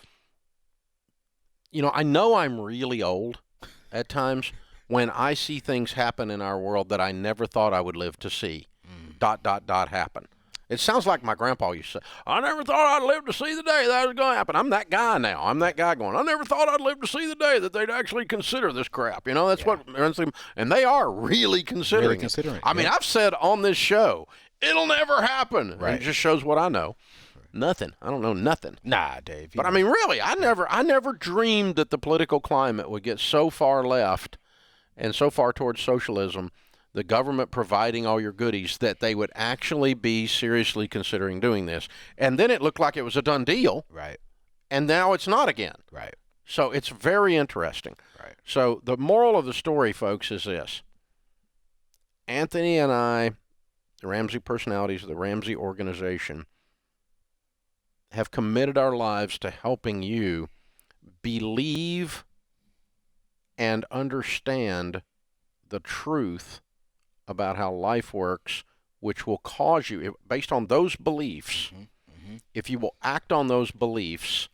know I'm really old at times when I see things happen in our world that I never thought I would live to see. ... happen. It sounds like my grandpa used to say, I never thought I'd live to see the day that was going to happen. I'm that guy now. I'm that guy going, I never thought I'd live to see the day that they'd actually consider this crap. That's what, and they are really considering it. I mean, I've said on this show, it'll never happen. Right. It just shows what I know. Nothing. I don't know nothing. Nah, Dave. But I mean, really, I never dreamed that the political climate would get so far left and so far towards socialism, the government providing all your goodies, that they would actually be seriously considering doing this. And then it looked like it was a done deal. Right. And now it's not again. Right. So it's very interesting. Right. So the moral of the story, folks, is this. Anthony and I, the Ramsey personalities of the Ramsey organization, have committed our lives to helping you believe and understand the truth about how life works, which will cause you, based on those beliefs, if you will act on those beliefs,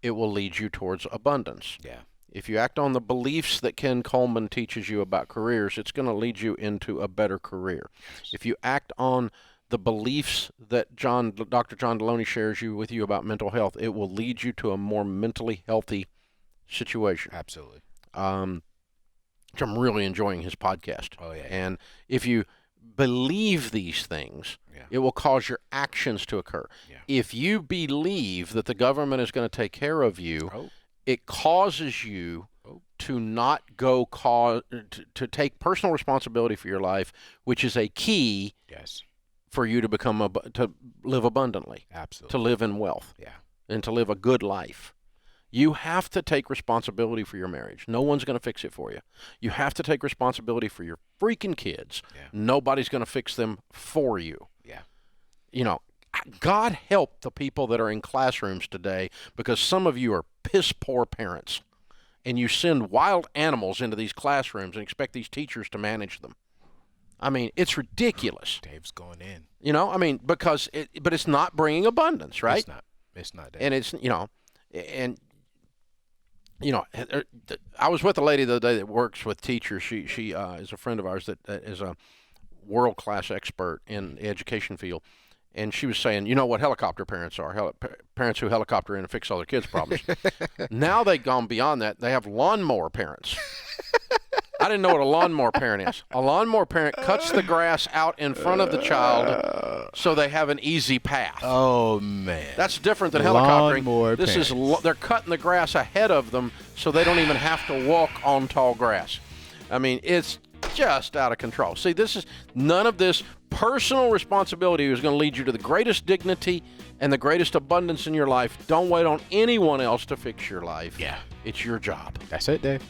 it will lead you towards abundance. Yeah. If you act on the beliefs that Ken Coleman teaches you about careers, it's going to lead you into a better career. If you act on the beliefs that Dr. John Deloney shares with you about mental health, it will lead you to a more mentally healthy situation. Absolutely. Which I'm really enjoying his podcast. Oh, yeah. And if you believe these things, it will cause your actions to occur. Yeah. If you believe that the government is going to take care of you, it causes you to not go to take personal responsibility for your life, which is a key for you to to live abundantly. Absolutely. To live in wealth. Yeah. And to live a good life. You have to take responsibility for your marriage. No one's going to fix it for you. You have to take responsibility for your freaking kids. Yeah. Nobody's going to fix them for you. Yeah. God help the people that are in classrooms today, because some of you are piss poor parents and you send wild animals into these classrooms and expect these teachers to manage them. I mean, it's ridiculous. Dave's going in. Because but it's not bringing abundance, right? It's not. Dave. And I was with a lady the other day that works with teachers. She is a friend of ours that is a world-class expert in the education field. And she was saying, you know what helicopter parents are? Parents who helicopter in and fix all their kids' problems. Now they've gone beyond that. They have lawnmower parents. I didn't know what a lawnmower parent is. A lawnmower parent cuts the grass out in front of the child so they have an easy path. Oh, man. That's different than helicoptering. Lawnmower They're cutting the grass ahead of them so they don't even have to walk on tall grass. I mean, it's just out of control. See, none of this personal responsibility is going to lead you to the greatest dignity and the greatest abundance in your life. Don't wait on anyone else to fix your life. Yeah. It's your job. That's it, Dave.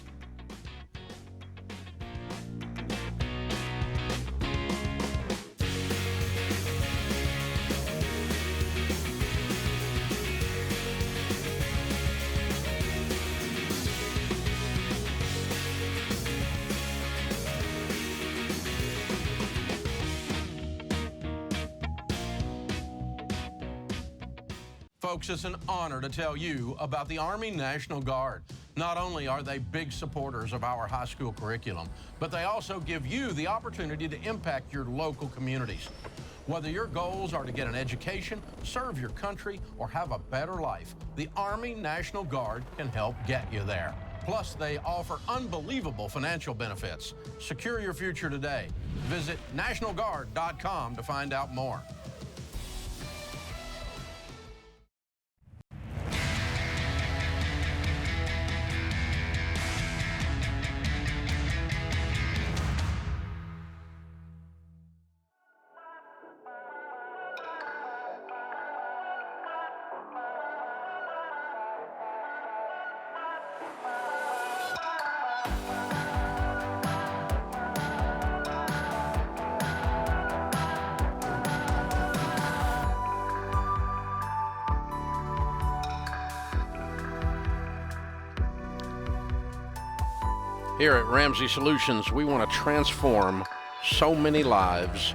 Folks, it's an honor to tell you about the Army National Guard. Not only are they big supporters of our high school curriculum, but they also give you the opportunity to impact your local communities. Whether your goals are to get an education, serve your country, or have a better life, the Army National Guard can help get you there. Plus, they offer unbelievable financial benefits. Secure your future today. Visit NationalGuard.com to find out more. Here at Ramsey Solutions, we want to transform so many lives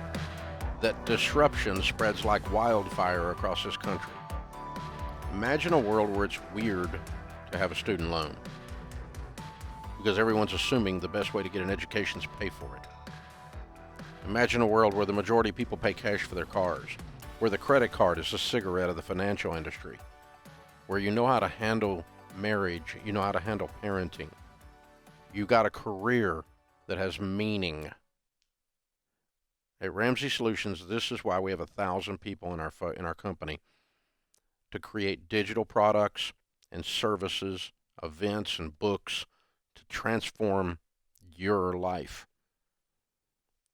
that disruption spreads like wildfire across this country. Imagine a world where it's weird to have a student loan because everyone's assuming the best way to get an education is to pay for it. Imagine a world where the majority of people pay cash for their cars, where the credit card is the cigarette of the financial industry, where you know how to handle marriage, you know how to handle parenting. You got a career that has meaning. At Ramsey Solutions, this is why we have 1,000 people in our company to create digital products and services, events and books to transform your life.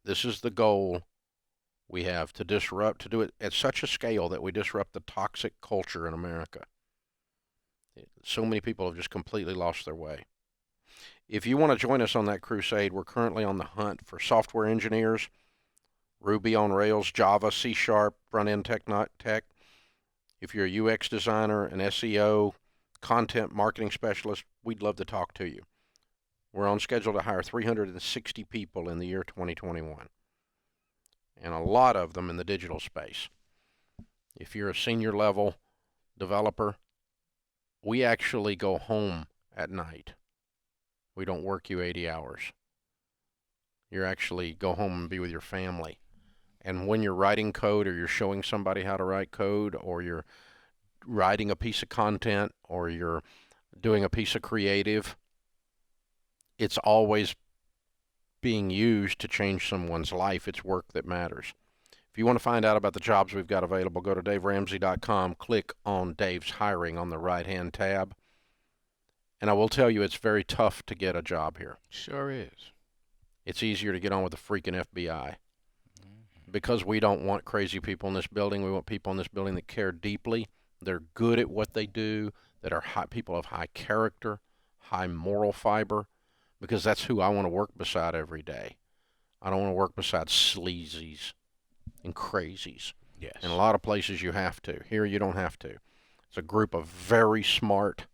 This is the goal we have, to disrupt, to do it at such a scale that we disrupt the toxic culture in America. So many people have just completely lost their way. If you want to join us on that crusade, we're currently on the hunt for software engineers, Ruby on Rails, Java, C#, front-end tech. If you're a UX designer, an SEO, content marketing specialist, we'd love to talk to you. We're on schedule to hire 360 people in the year 2021, and a lot of them in the digital space. If you're a senior level developer, we actually go home at night. We don't work you 80 hours. You actually go home and be with your family. And when you're writing code, or you're showing somebody how to write code, or you're writing a piece of content, or you're doing a piece of creative, it's always being used to change someone's life. It's work that matters. If you want to find out about the jobs we've got available, go to DaveRamsey.com, click on Dave's Hiring on the right-hand tab. And I will tell you, it's very tough to get a job here. Sure is. It's easier to get on with the freaking FBI. Because we don't want crazy people in this building. We want people in this building that care deeply. They're good at what they do, that are people of high character, high moral fiber, because that's who I want to work beside every day. I don't want to work beside sleazies and crazies. Yes. In a lot of places you have to. Here you don't have to. It's a group of very smart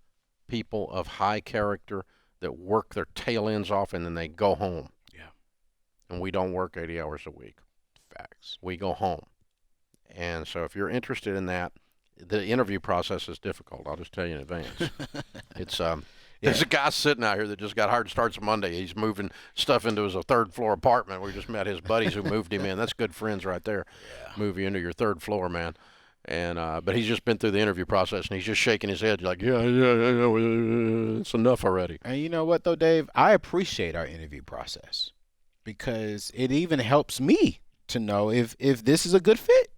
people of high character that work their tail ends off and then they go home. Yeah. And we don't work 80 hours a week. Facts. We go home. And so if you're interested in that, the interview process is difficult. I'll just tell you in advance. It's there's a guy sitting out here that just got hired, starts Monday. He's moving stuff into his third floor apartment. We just met his buddies who moved him in. That's good friends right there. Yeah. Move you into your third floor, man. And but he's just been through the interview process, and he's just shaking his head like, yeah, it's enough already. And you know what, though, Dave? I appreciate our interview process because it even helps me to know if this is a good fit,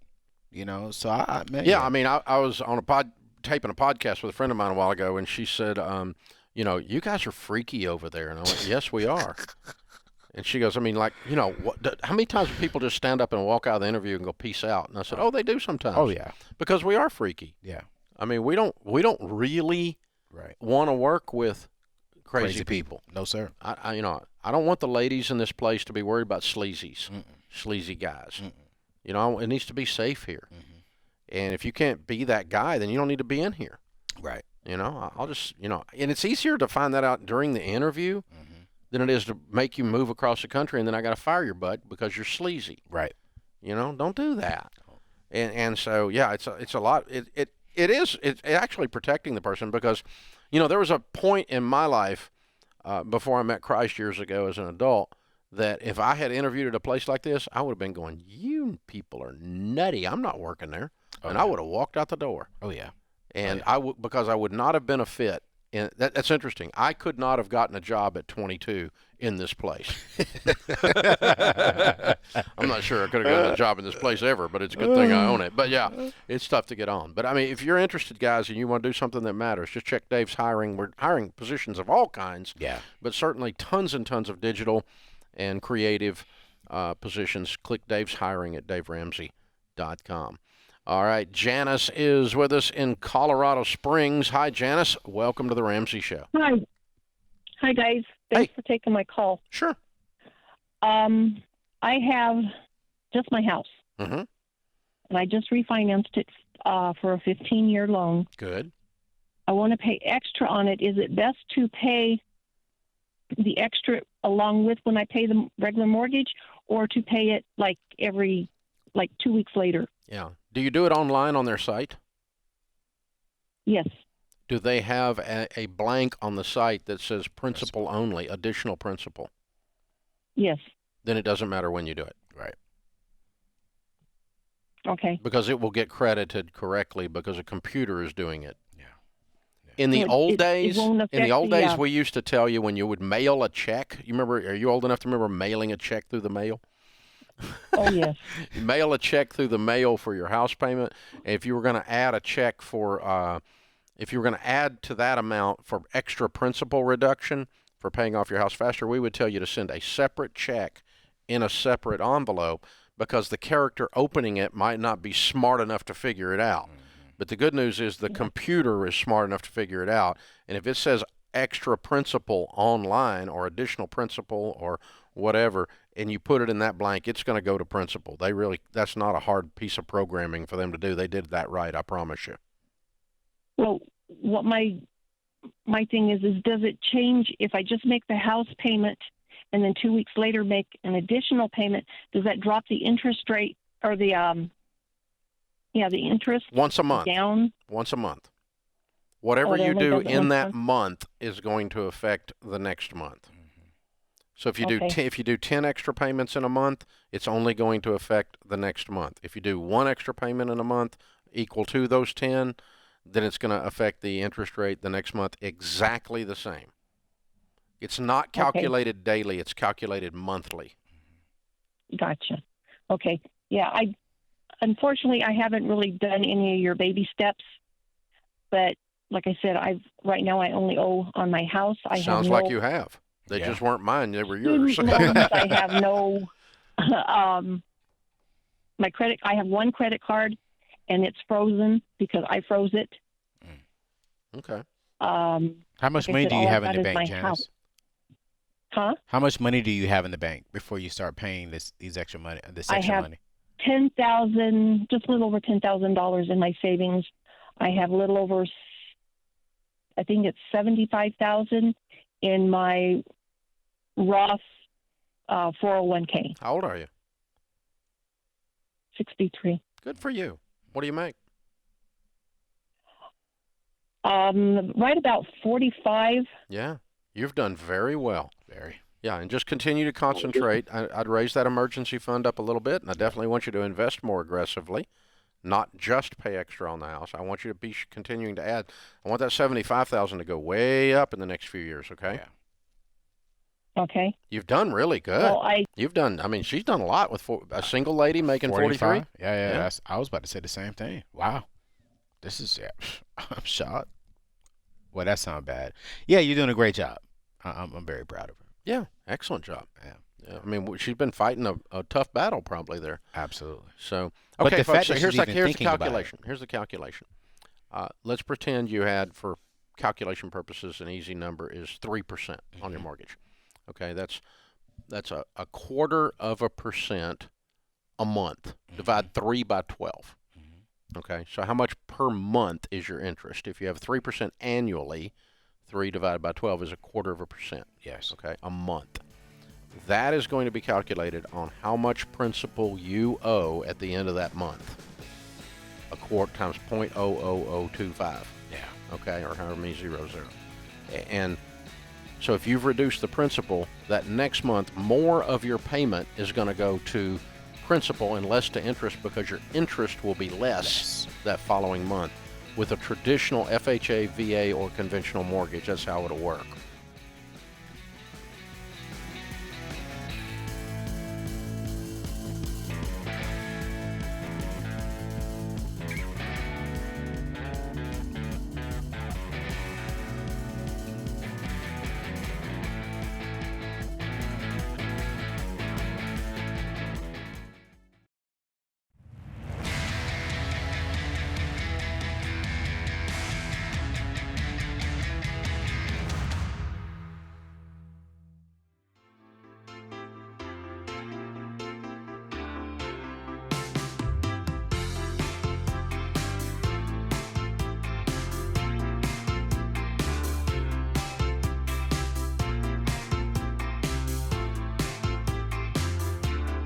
you know. So I mean, I was on taping a podcast with a friend of mine a while ago, and she said, you know, you guys are freaky over there, and I went, yes, we are. And she goes, I mean, like, you know, how many times do people just stand up and walk out of the interview and go peace out? And I said, oh, they do sometimes. Oh yeah, because we are freaky. Yeah. I mean, we don't really want to work with crazy people. No, sir. I I don't want the ladies in this place to be worried about sleazies. Sleazy guys. You know, it needs to be safe here. And if you can't be that guy, then you don't need to be in here. Right. You know, I'll just, you know, and it's easier to find that out during the interview than it is to make you move across the country and then I got to fire your butt because you're sleazy. Right. You know, don't do that. And so, yeah, it's a lot. It's actually protecting the person because, you know, there was a point in my life before I met Christ years ago as an adult that if I had interviewed at a place like this, I would have been going, you people are nutty. I'm not working there. And I would have walked out the door. Oh, yeah. And because I would not have been a fit. And that's interesting. I could not have gotten a job at 22 in this place. I'm not sure I could have gotten a job in this place ever, but it's a good thing I own it. But yeah, it's tough to get on. But I mean, if you're interested, guys, and you want to do something that matters, just check Dave's hiring. We're hiring positions of all kinds. Yeah. But certainly tons and tons of digital and creative positions. Click Dave's hiring at DaveRamsey.com. All right, Janice is with us in Colorado Springs. Hi, Janice. Welcome to the Ramsey Show. Hi. Hi, guys. Thanks for taking my call. Sure. I have just my house. Mm-hmm. And I just refinanced it for a 15-year loan. Good. I want to pay extra on it. Is it best to pay the extra along with when I pay the regular mortgage, or to pay it like 2 weeks later? Yeah. Do you do it online on their site? Yes. Do they have a blank on the site that says principal only, additional principal? Yes. Then it doesn't matter when you do it. Right. Okay. Because it will get credited correctly because a computer is doing it. Yeah. In the old it days, won't affect we used to tell you when you would mail a check. You remember? Are you old enough to remember mailing a check through the mail? Oh, yes. You mail a check through the mail for your house payment. And if you were going to add a check for, if you were going to add to that amount for extra principal reduction for paying off your house faster, we would tell you to send a separate check in a separate envelope because the character opening it might not be smart enough to figure it out. But the good news is the computer is smart enough to figure it out. And if it says extra principal online or additional principal or whatever, and you put it in that blank, it's going to go to principal. That's not a hard piece of programming for them to do. They did that right, I promise you. Well, what my thing is does it change if I just make the house payment and then 2 weeks later make an additional payment? Does that drop the interest rate or the interest once a month down? Once a month. Whatever you do in that month is going to affect the next month. So if you do 10 extra payments in a month, it's only going to affect the next month. If you do one extra payment in a month equal to those 10, then it's going to affect the interest rate the next month exactly the same. It's not calculated daily, it's calculated monthly. Gotcha. Okay. Yeah, unfortunately I haven't really done any of your baby steps, but like I said, right now I only owe on my house. Sounds like you have. They just weren't mine, they were yours. Loans, I have no my credit. I have one credit card, and it's frozen because I froze it. Okay. How much money do you have in the bank, Janice? House. Huh? How much money do you have in the bank before you start paying this extra money? I have $10,000, just a little over $10,000 in my savings. I have a little over, I think it's $75,000 in my Roth 401k. How old are you? 63. Good for you. What do you make? Right about 45. Yeah, you've done very well. Very. Yeah, and just continue to concentrate. I'd raise that emergency fund up a little bit, and I definitely want you to invest more aggressively, not just pay extra on the house. I want you to be continuing to add. I want that $75,000 to go way up in the next few years, okay? Yeah. Okay. You've done really good. Well, she's done a lot with a single lady making 43. Yeah. I was about to say the same thing. Wow. I'm shocked. Well, that sounds bad. Yeah, you're doing a great job. I'm very proud of her. Yeah, excellent job. Yeah. I mean, she's been fighting a tough battle probably there. Absolutely. So, But okay, the folks, fact that here's she's the even thinking about calculation. Here's the calculation. Let's pretend you had, for calculation purposes, an easy number is 3% on your mortgage. Okay, that's a 0.25% a month. Divide 3 by 12. Okay, so how much per month is your interest? If you have 3% annually, 3 divided by 12 is 0.25%. Yes. Okay, a month. That is going to be calculated on how much principal you owe at the end of that month. A quarter times 0.00025. Yeah. Okay, or however many zeros there are. And so if you've reduced the principal, that next month, more of your payment is going to go to principal and less to interest because your interest will be less that following month. With a traditional FHA, VA, or conventional mortgage, that's how it'll work.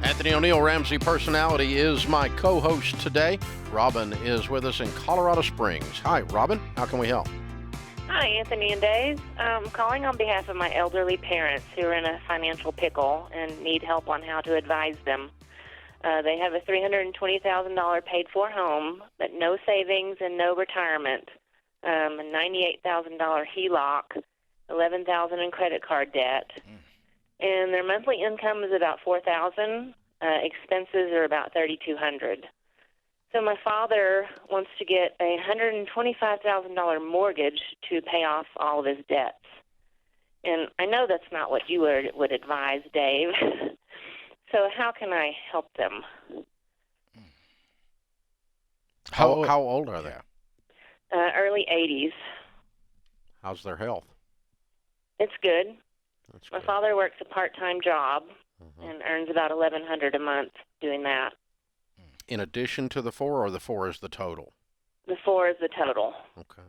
Anthony O'Neill, Ramsey Personality, is my co-host today. Robin is with us in Colorado Springs. Hi, Robin. How can we help? Hi, Anthony and Dave. I'm calling on behalf of my elderly parents who are in a financial pickle and need help on how to advise them. They have a $320,000 paid-for home, but no savings and no retirement, a $98,000 HELOC, $11,000 in credit card debt, and their monthly income is about $4,000. Expenses are about $3,200. So my father wants to get a $125,000 mortgage to pay off all of his debts. And I know that's not what you would advise, Dave. So how can I help them? How old are they? Early 80s. How's their health? It's good. My father works a part-time job and earns about $1,100 a month doing that. In addition to the 4, or the 4 is the total? The 4 is the total. Okay.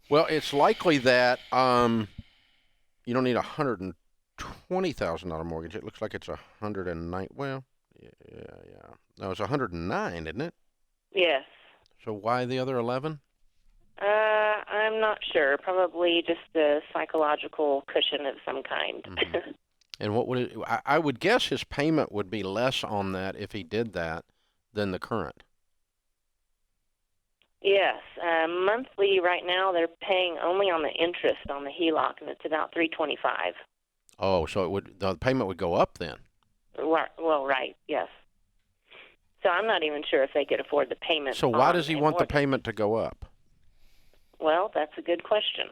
Well, it's likely that you don't need a $120,000 mortgage. It looks like it's $109. Well, yeah. No, it's $109, isn't it? Yes. So why the other 11? I'm not sure. Probably just a psychological cushion of some kind. Mm-hmm. And what would it, I would guess his payment would be less on that if he did that than the current. Yes. Monthly right now they're paying only on the interest on the HELOC, and it's about $325. Oh, so the payment would go up then? Well, right, yes. So I'm not even sure if they could afford the payment. So why does he want the payment to go up? Well, that's a good question.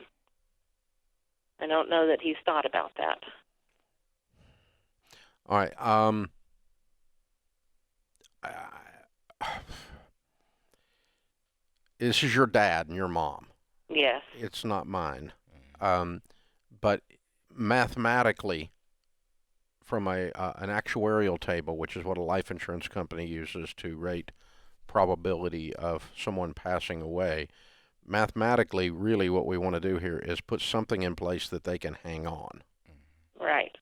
I don't know that he's thought about that. All right. This is your dad and your mom. Yes. It's not mine. But mathematically, from an actuarial table, which is what a life insurance company uses to rate probability of someone passing away, mathematically, really what we want to do here is put something in place that they can hang on. Right.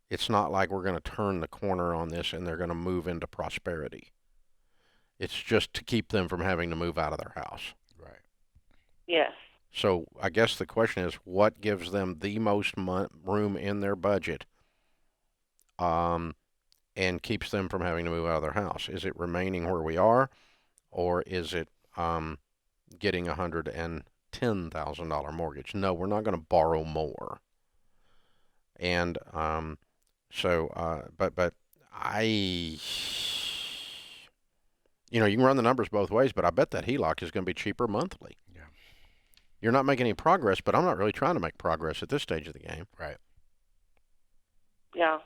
It's not like we're going to turn the corner on this and they're going to move into prosperity. It's just to keep them from having to move out of their house. Right. Yes. So I guess the question is, what gives them the most room in their budget and keeps them from having to move out of their house? Is it remaining where we are, or is it getting a $110,000 mortgage? No, we're not going to borrow more. And but you can run the numbers both ways, but I bet that HELOC is going to be cheaper monthly. Yeah. You're not making any progress, but I'm not really trying to make progress at this stage of the game. Right. Yeah.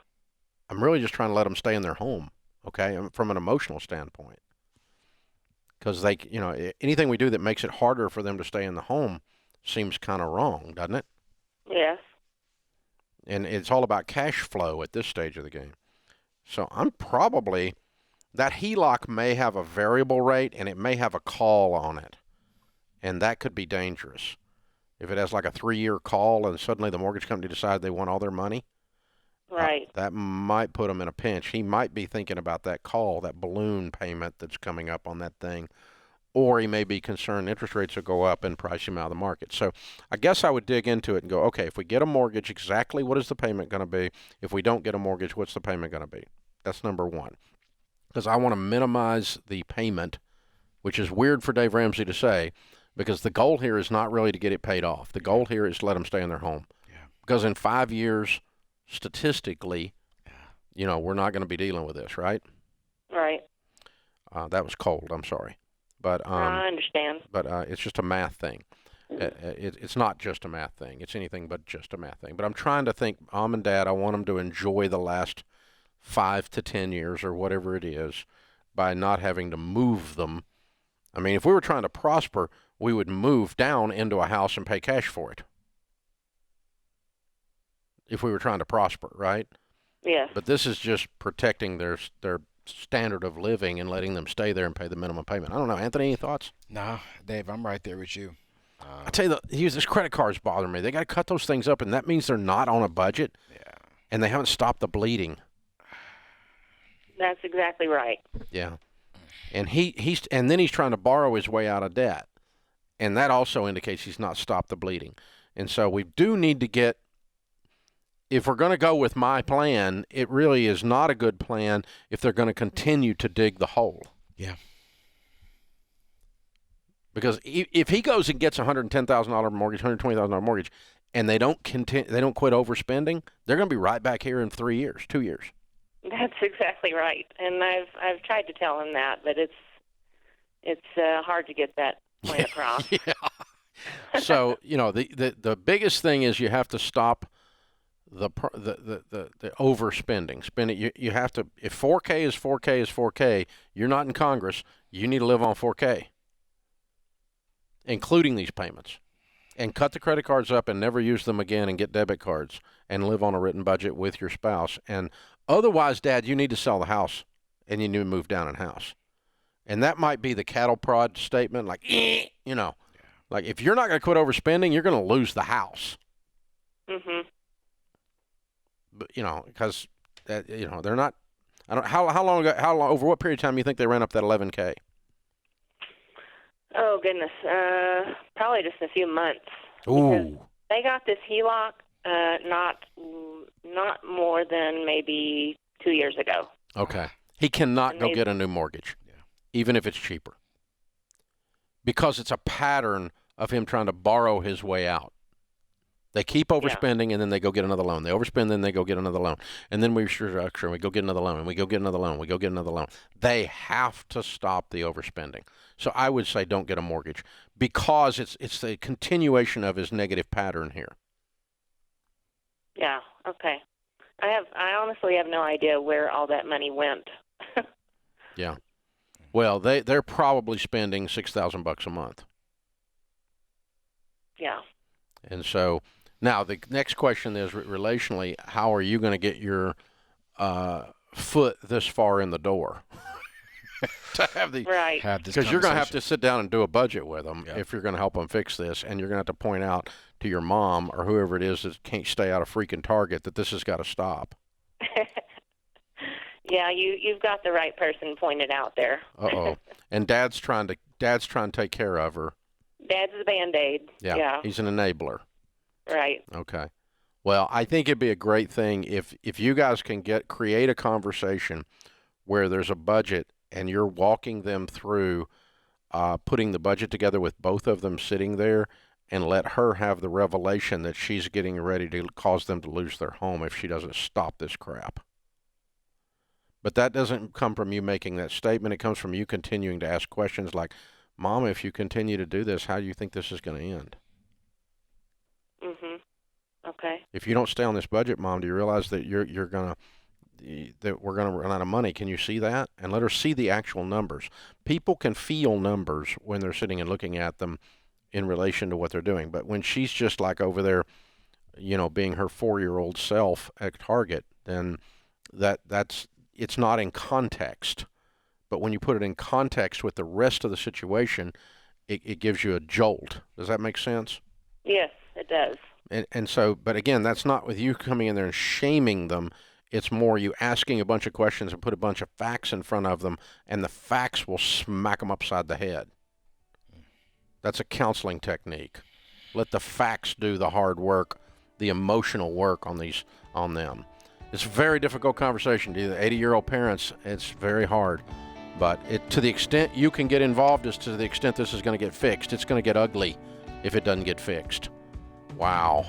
I'm really just trying to let them stay in their home, okay, from an emotional standpoint. Because anything we do that makes it harder for them to stay in the home seems kind of wrong, doesn't it? Yes. And it's all about cash flow at this stage of the game. So that HELOC may have a variable rate and it may have a call on it. And that could be dangerous. If it has like a 3-year call and suddenly the mortgage company decides they want all their money, right, that might put him in a pinch. He might be thinking about that call, that balloon payment that's coming up on that thing. Or he may be concerned interest rates will go up and price him out of the market. So I guess I would dig into it and go, okay, if we get a mortgage, exactly what is the payment going to be? If we don't get a mortgage, what's the payment going to be? That's number one. Because I want to minimize the payment, which is weird for Dave Ramsey to say, because the goal here is not really to get it paid off. The goal here is to let them stay in their home. Yeah. Because in 5 years, statistically, we're not going to be dealing with this, right? Right. That was cold. I'm sorry. But I understand. But it's just a math thing. It's not just a math thing. It's anything but just a math thing. But I'm trying to think, Mom and Dad, I want them to enjoy the last 5 to 10 years or whatever it is by not having to move them. I mean, if we were trying to prosper, we would move down into a house and pay cash for it. If we were trying to prosper, right? Yes. But this is just protecting their standard of living and letting them stay there and pay the minimum payment. I don't know. Anthony, any thoughts? No, Dave, I'm right there with you. I tell you, these credit cards bother me. They got to cut those things up, and that means they're not on a budget. Yeah. And they haven't stopped the bleeding. That's exactly right. Yeah. And and then he's trying to borrow his way out of debt. And that also indicates he's not stopped the bleeding. And so we do need to get, if we're going to go with my plan, it really is not a good plan if they're going to continue to dig the hole. Yeah. Because if he goes and gets a $110,000 mortgage, $120,000 mortgage, and they don't quit overspending, they're going to be right back here in 3 years, 2 years. That's exactly right. And I've tried to tell him that, but it's hard to get that point across. Yeah. So, the biggest thing is you have to stop the overspending. You have to, if 4K is 4K is 4K, you're not in Congress, you need to live on 4K, including these payments. And cut the credit cards up and never use them again and get debit cards and live on a written budget with your spouse. And otherwise, Dad, you need to sell the house and you need to move down in house. And that might be the cattle prod statement, like, like if you're not going to quit overspending, you're going to lose the house. Mm-hmm. But, because, they're not, how long ago, over what period of time do you think they ran up that 11K? Oh, goodness. Probably just a few months. Ooh. They got this HELOC not more than maybe 2 years ago. Okay. He cannot go get a new mortgage, even if it's cheaper, because it's a pattern of him trying to borrow his way out. They keep overspending, and then they go get another loan. They overspend, then they go get another loan. And then we restructure, and we go get another loan, and we go get another loan, we go get another loan. They have to stop the overspending. So I would say don't get a mortgage, because it's the continuation of his negative pattern here. Yeah, okay. I honestly have no idea where all that money went. Yeah. Well, they're probably spending $6,000 a month. Yeah. And so now the next question is, relationally, how are you going to get your foot this far in the door? To have the right, because you're going to have to sit down and do a budget with them if you're going to help them fix this, and you're going to have to point out to your mom or whoever it is that can't stay out of freaking Target that this has got to stop. Yeah, you've got the right person pointed out there. Uh-oh. And Dad's trying to take care of her. Dad's the Band-Aid. Yeah. He's an enabler. Right. Okay. Well, I think it'd be a great thing if you guys can create a conversation where there's a budget and you're walking them through putting the budget together with both of them sitting there, and let her have the revelation that she's getting ready to cause them to lose their home if she doesn't stop this crap. But that doesn't come from you making that statement. It comes from you continuing to ask questions like, Mom, if you continue to do this, how do you think this is going to end? Mm-hmm. Okay. If you don't stay on this budget, Mom, do you realize that that we're going to run out of money? Can you see that? And let her see the actual numbers. People can feel numbers when they're sitting and looking at them in relation to what they're doing. But when she's just like over there, being her 4-year-old self at Target, then it's not in context. But when you put it in context with the rest of the situation, it gives you a jolt. Does that make sense? Yes, it does. And so, but again, that's not with you coming in there and shaming them. It's more you asking a bunch of questions and put a bunch of facts in front of them, and the facts will smack them upside the head. That's a counseling technique. Let the facts do the hard work, the emotional work on them. It's a very difficult conversation. To the 80-year-old parents, it's very hard. But to the extent you can get involved is to the extent this is going to get fixed. It's going to get ugly if it doesn't get fixed. Wow.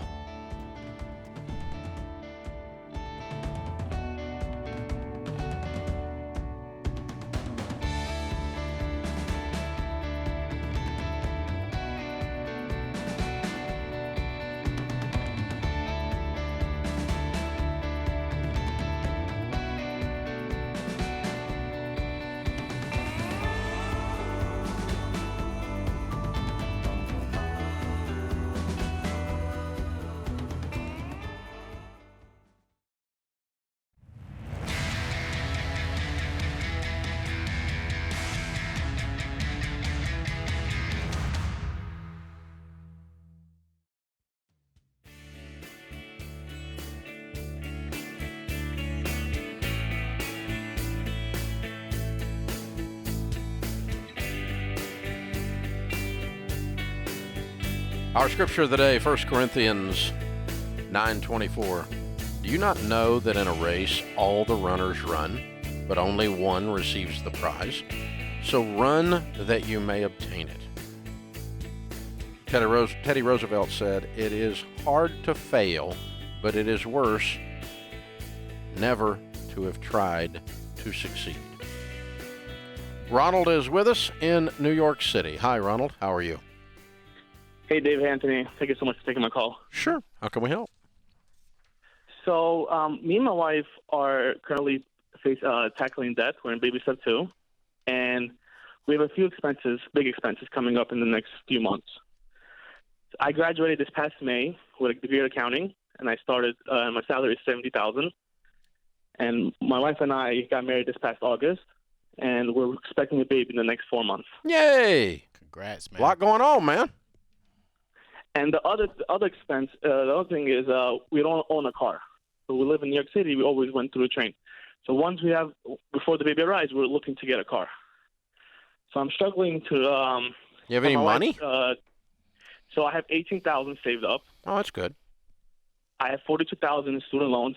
Our scripture of the day, 1 Corinthians 9:24. Do you not know that in a race all the runners run, but only one receives the prize? So run that you may obtain it. Teddy Roosevelt said, it is hard to fail, but it is worse never to have tried to succeed. Ronald is with us in New York City. Hi, Ronald. How are you? Hey, Dave Anthony. Thank you so much for taking my call. Sure. How can we help? So, me and my wife are currently tackling debt. We're in baby step 2, and we have a few big expenses coming up in the next few months. I graduated this past May with a degree in accounting, and I started. My salary is $70,000, and my wife and I got married this past August, and we're expecting a baby in the next 4 months. Yay! Congrats, man. A lot going on, man. And the other expense, the other thing is we don't own a car. So we live in New York City. We always went through a train. So before the baby arrives, we're looking to get a car. So I'm struggling to. You have any money? So I have $18,000 saved up. Oh, that's good. I have $42,000 in student loans.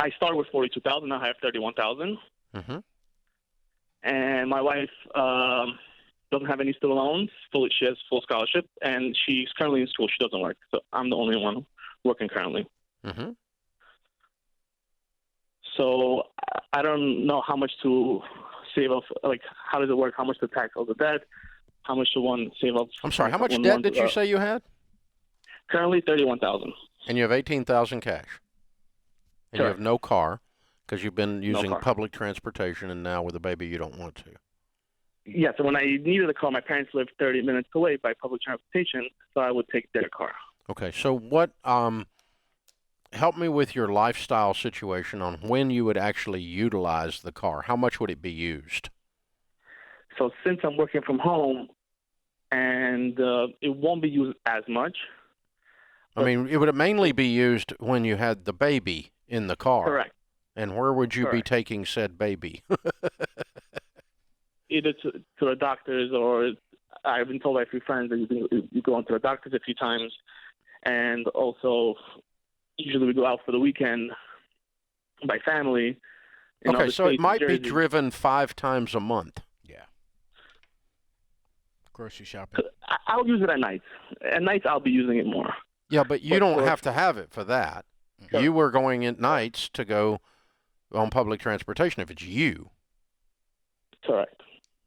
I started with $42,000. Now I have $31,000. Mm-hmm. And my wife doesn't have any student loans. She has full scholarship, and she's currently in school. She doesn't work, so I'm the only one working currently. Mm-hmm. So I don't know how much to save up. Like, how does it work? How much to tax all the debt? How much to save up? I'm sorry. How much debt did you say you had? Currently, $31,000. And you have $18,000 cash. And you have no car because you've been using public transportation, and now with a baby, you don't want to. Yeah, so when I needed a car, my parents lived 30 minutes away by public transportation, so I would take their car. Okay, so what? Help me with your lifestyle situation on when you would actually utilize the car. How much would it be used? So since I'm working from home, and it won't be used as much. I mean, it would mainly be used when you had the baby in the car. Correct. And where would you be taking said baby? Either to the doctors, or I've been told by a few friends that you go into the doctors a few times, and also usually we go out for the weekend by family. Okay, so it might be driven 5 times a month. Yeah. Grocery shopping. I'll use it at nights. At nights, I'll be using it more. Yeah, but you don't have to have it for that. Sure. You were going at nights to go on public transportation if it's you. Correct.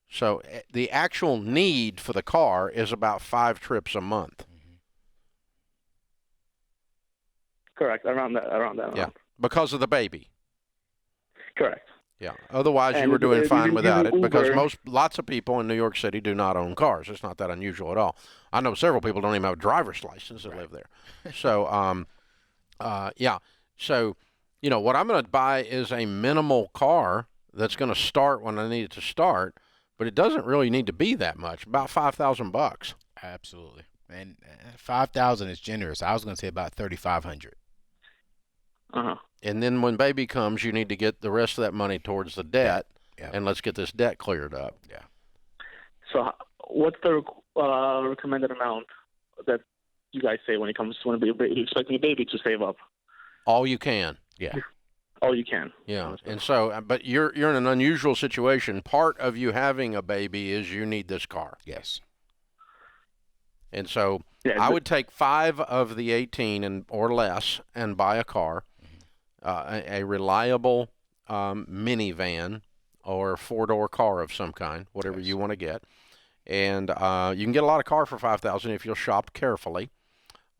So the actual need for the car is about 5 trips a month. Correct. Around that. Yeah, because of the baby. Correct. Yeah. Otherwise, you were doing fine without it, because lots of people in New York City do not own cars. It's not that unusual at all. I know several people don't even have a driver's license that live there. So, yeah. So, what I'm going to buy is a minimal car that's going to start when I need it to start, but it doesn't really need to be that much. About $5,000. Absolutely. And $5,000 is generous. I was going to say about $3,500. Uh-huh. And then when baby comes, you need to get the rest of that money towards the debt, and let's get this debt cleared up. Yeah. So what's the recommended amount that you guys say when it comes to you're expecting a baby to save up? All you can. Yeah. All you can. Yeah. And so, but you're in an unusual situation. Part of you having a baby is you need this car. Yes. And so I would take 5 of the 18 or less and buy a car, a reliable minivan or 4-door car of some kind, whatever you want to get. And you can get a lot of car for $5,000 if you'll shop carefully.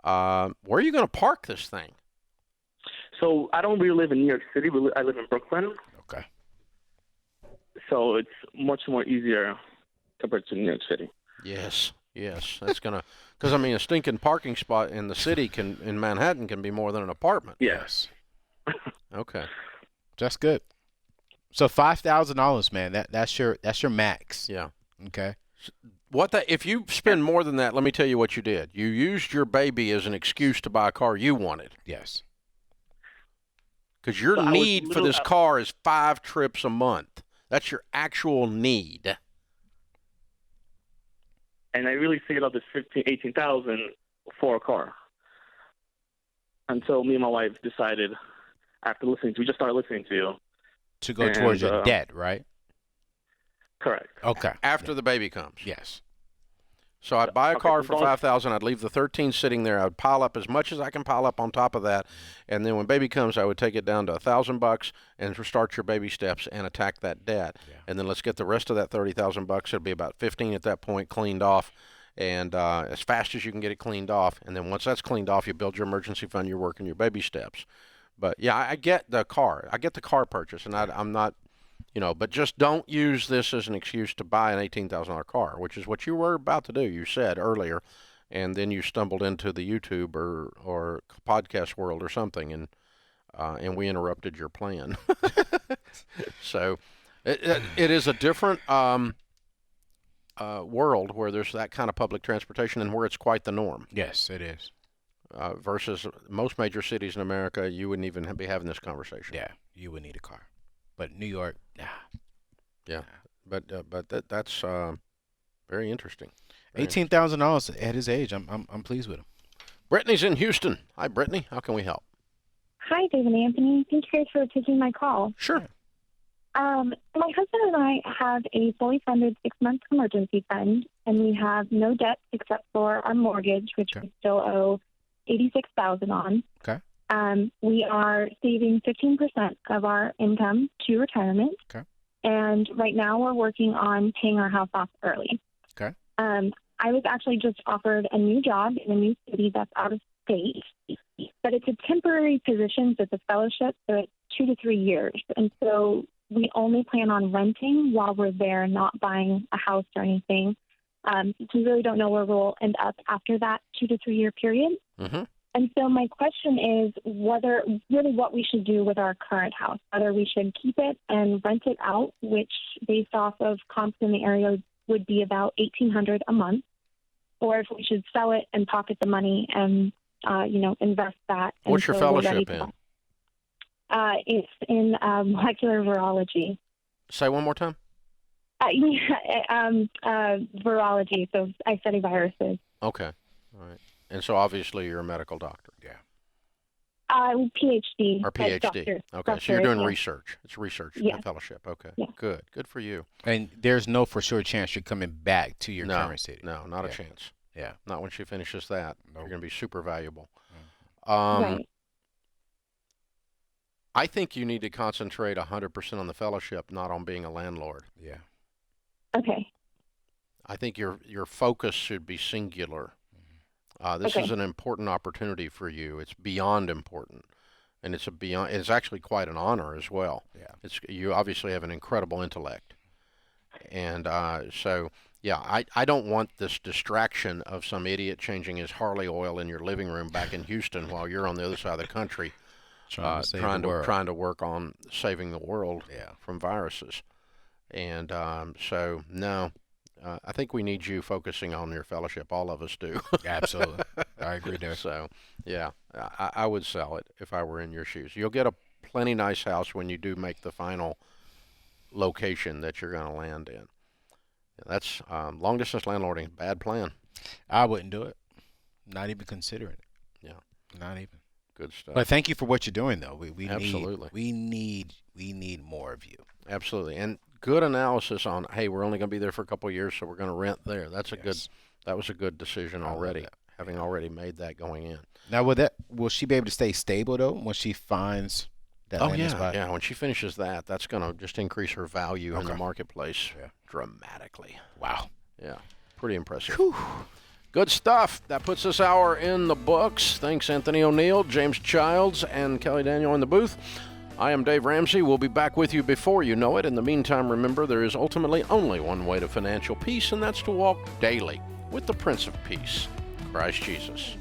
Where are you going to park this thing? So I don't really live in New York City. I live in Brooklyn. Okay. So it's much more easier compared to New York City. Yes. Yes, that's going to, because, I mean, a stinking parking spot in the city in Manhattan can be more than an apartment. Yes. Okay. That's good. So $5,000, man, that's your max. Yeah. Okay. If you spend more than that, let me tell you what you did. You used your baby as an excuse to buy a car you wanted. Yes. Because your need for this car is 5 trips a month. That's your actual need. And I really saved up this $18,000 for a car. And so me and my wife decided, after listening to, we just started listening to you. To go towards your debt, right? Correct. Okay. After the baby comes. Yes. So I'd buy a car for going- $5,000. I'd leave the 13 sitting there. I'd pile up as much as I can pile up on top of that, and then when baby comes, I would take it down to $1,000 and start your baby steps and attack that debt. Yeah. And then let's get the rest of that $30,000. It'll be about 15 at that point, cleaned off, and as fast as you can get it cleaned off. And then once that's cleaned off, you build your emergency fund. You're working your baby steps. But yeah, I get the car. I get the car purchase, and I'm not. But just don't use this as an excuse to buy an $18,000 car, which is what you were about to do, you said earlier, and then you stumbled into the YouTube or podcast world or something, and we interrupted your plan. So it is a different world where there's that kind of public transportation and where it's quite the norm. Yes, it is. Versus most major cities in America, you wouldn't even be having this conversation. Yeah, you would need a car. But New York, nah. Yeah, but that's very interesting. $18,000 at his age. I'm pleased with him. Brittany's in Houston. Hi, Brittany. How can we help? Hi, Dave and Anthony. Thank you guys for taking my call. Sure. My husband and I have a fully funded 6-month emergency fund, and we have no debt except for our mortgage, which we still owe $86,000 on. Okay. We are saving 15% of our income to retirement. Okay. And right now we're working on paying our house off early. Okay. I was actually just offered a new job in a new city that's out of state, but it's a temporary position, so it's a fellowship, so it's 2 to 3 years. And so we only plan on renting while we're there, not buying a house or anything. We really don't know where we'll end up after that 2 to 3 year period. Mm-hmm. And so my question is what we should do with our current house, whether we should keep it and rent it out, which based off of comps in the area would be about $1,800 a month, or if we should sell it and pocket the money and, invest that. What's your fellowship in? It's in molecular virology. Say one more time. Virology. So I study viruses. Okay. All right. And so obviously you're a medical doctor. Yeah. PhD. Or PhD. Doctor. Okay. So you're doing yeah. research. It's research fellowship. Okay. Yeah. Good. Good for you. And there's no for sure chance you're coming back to your current city. No, not a chance. Yeah. Not when she finishes that. You're going to be super valuable. Right. I think you need to concentrate 100% on the fellowship, not on being a landlord. Yeah. Okay. I think your focus should be singular. This is an important opportunity for you. It's beyond important, and it's actually quite an honor as well. Yeah. You obviously have an incredible intellect, and so yeah, I don't want this distraction of some idiot changing his Harley oil in your living room back in Houston while you're on the other side of the country, trying to work on saving the world from viruses, and so no. I think we need you focusing on your fellowship. All of us do. Absolutely. I agree there. So, yeah, I would sell it if I were in your shoes. You'll get a plenty nice house when you do make the final location that you're going to land in. That's long-distance landlording. Bad plan. I wouldn't do it. Not even considering it. Yeah. Not even. Good stuff. But thank you for what you're doing, though. We Absolutely. need more of you. Absolutely. And good analysis on, hey, we're only going to be there for a couple of years, so we're going to rent there. That was a good decision already, having already made that going in. Now, will she be able to stay stable, though, when she finds that landing spot? Yeah, when she finishes that, that's going to just increase her value in the marketplace dramatically. Wow. Yeah, pretty impressive. Whew. Good stuff. That puts this hour in the books. Thanks, Anthony O'Neill, James Childs, and Kelly Daniel in the booth. I am Dave Ramsey. We'll be back with you before you know it. In the meantime, remember, there is ultimately only one way to financial peace, and that's to walk daily with the Prince of Peace, Christ Jesus.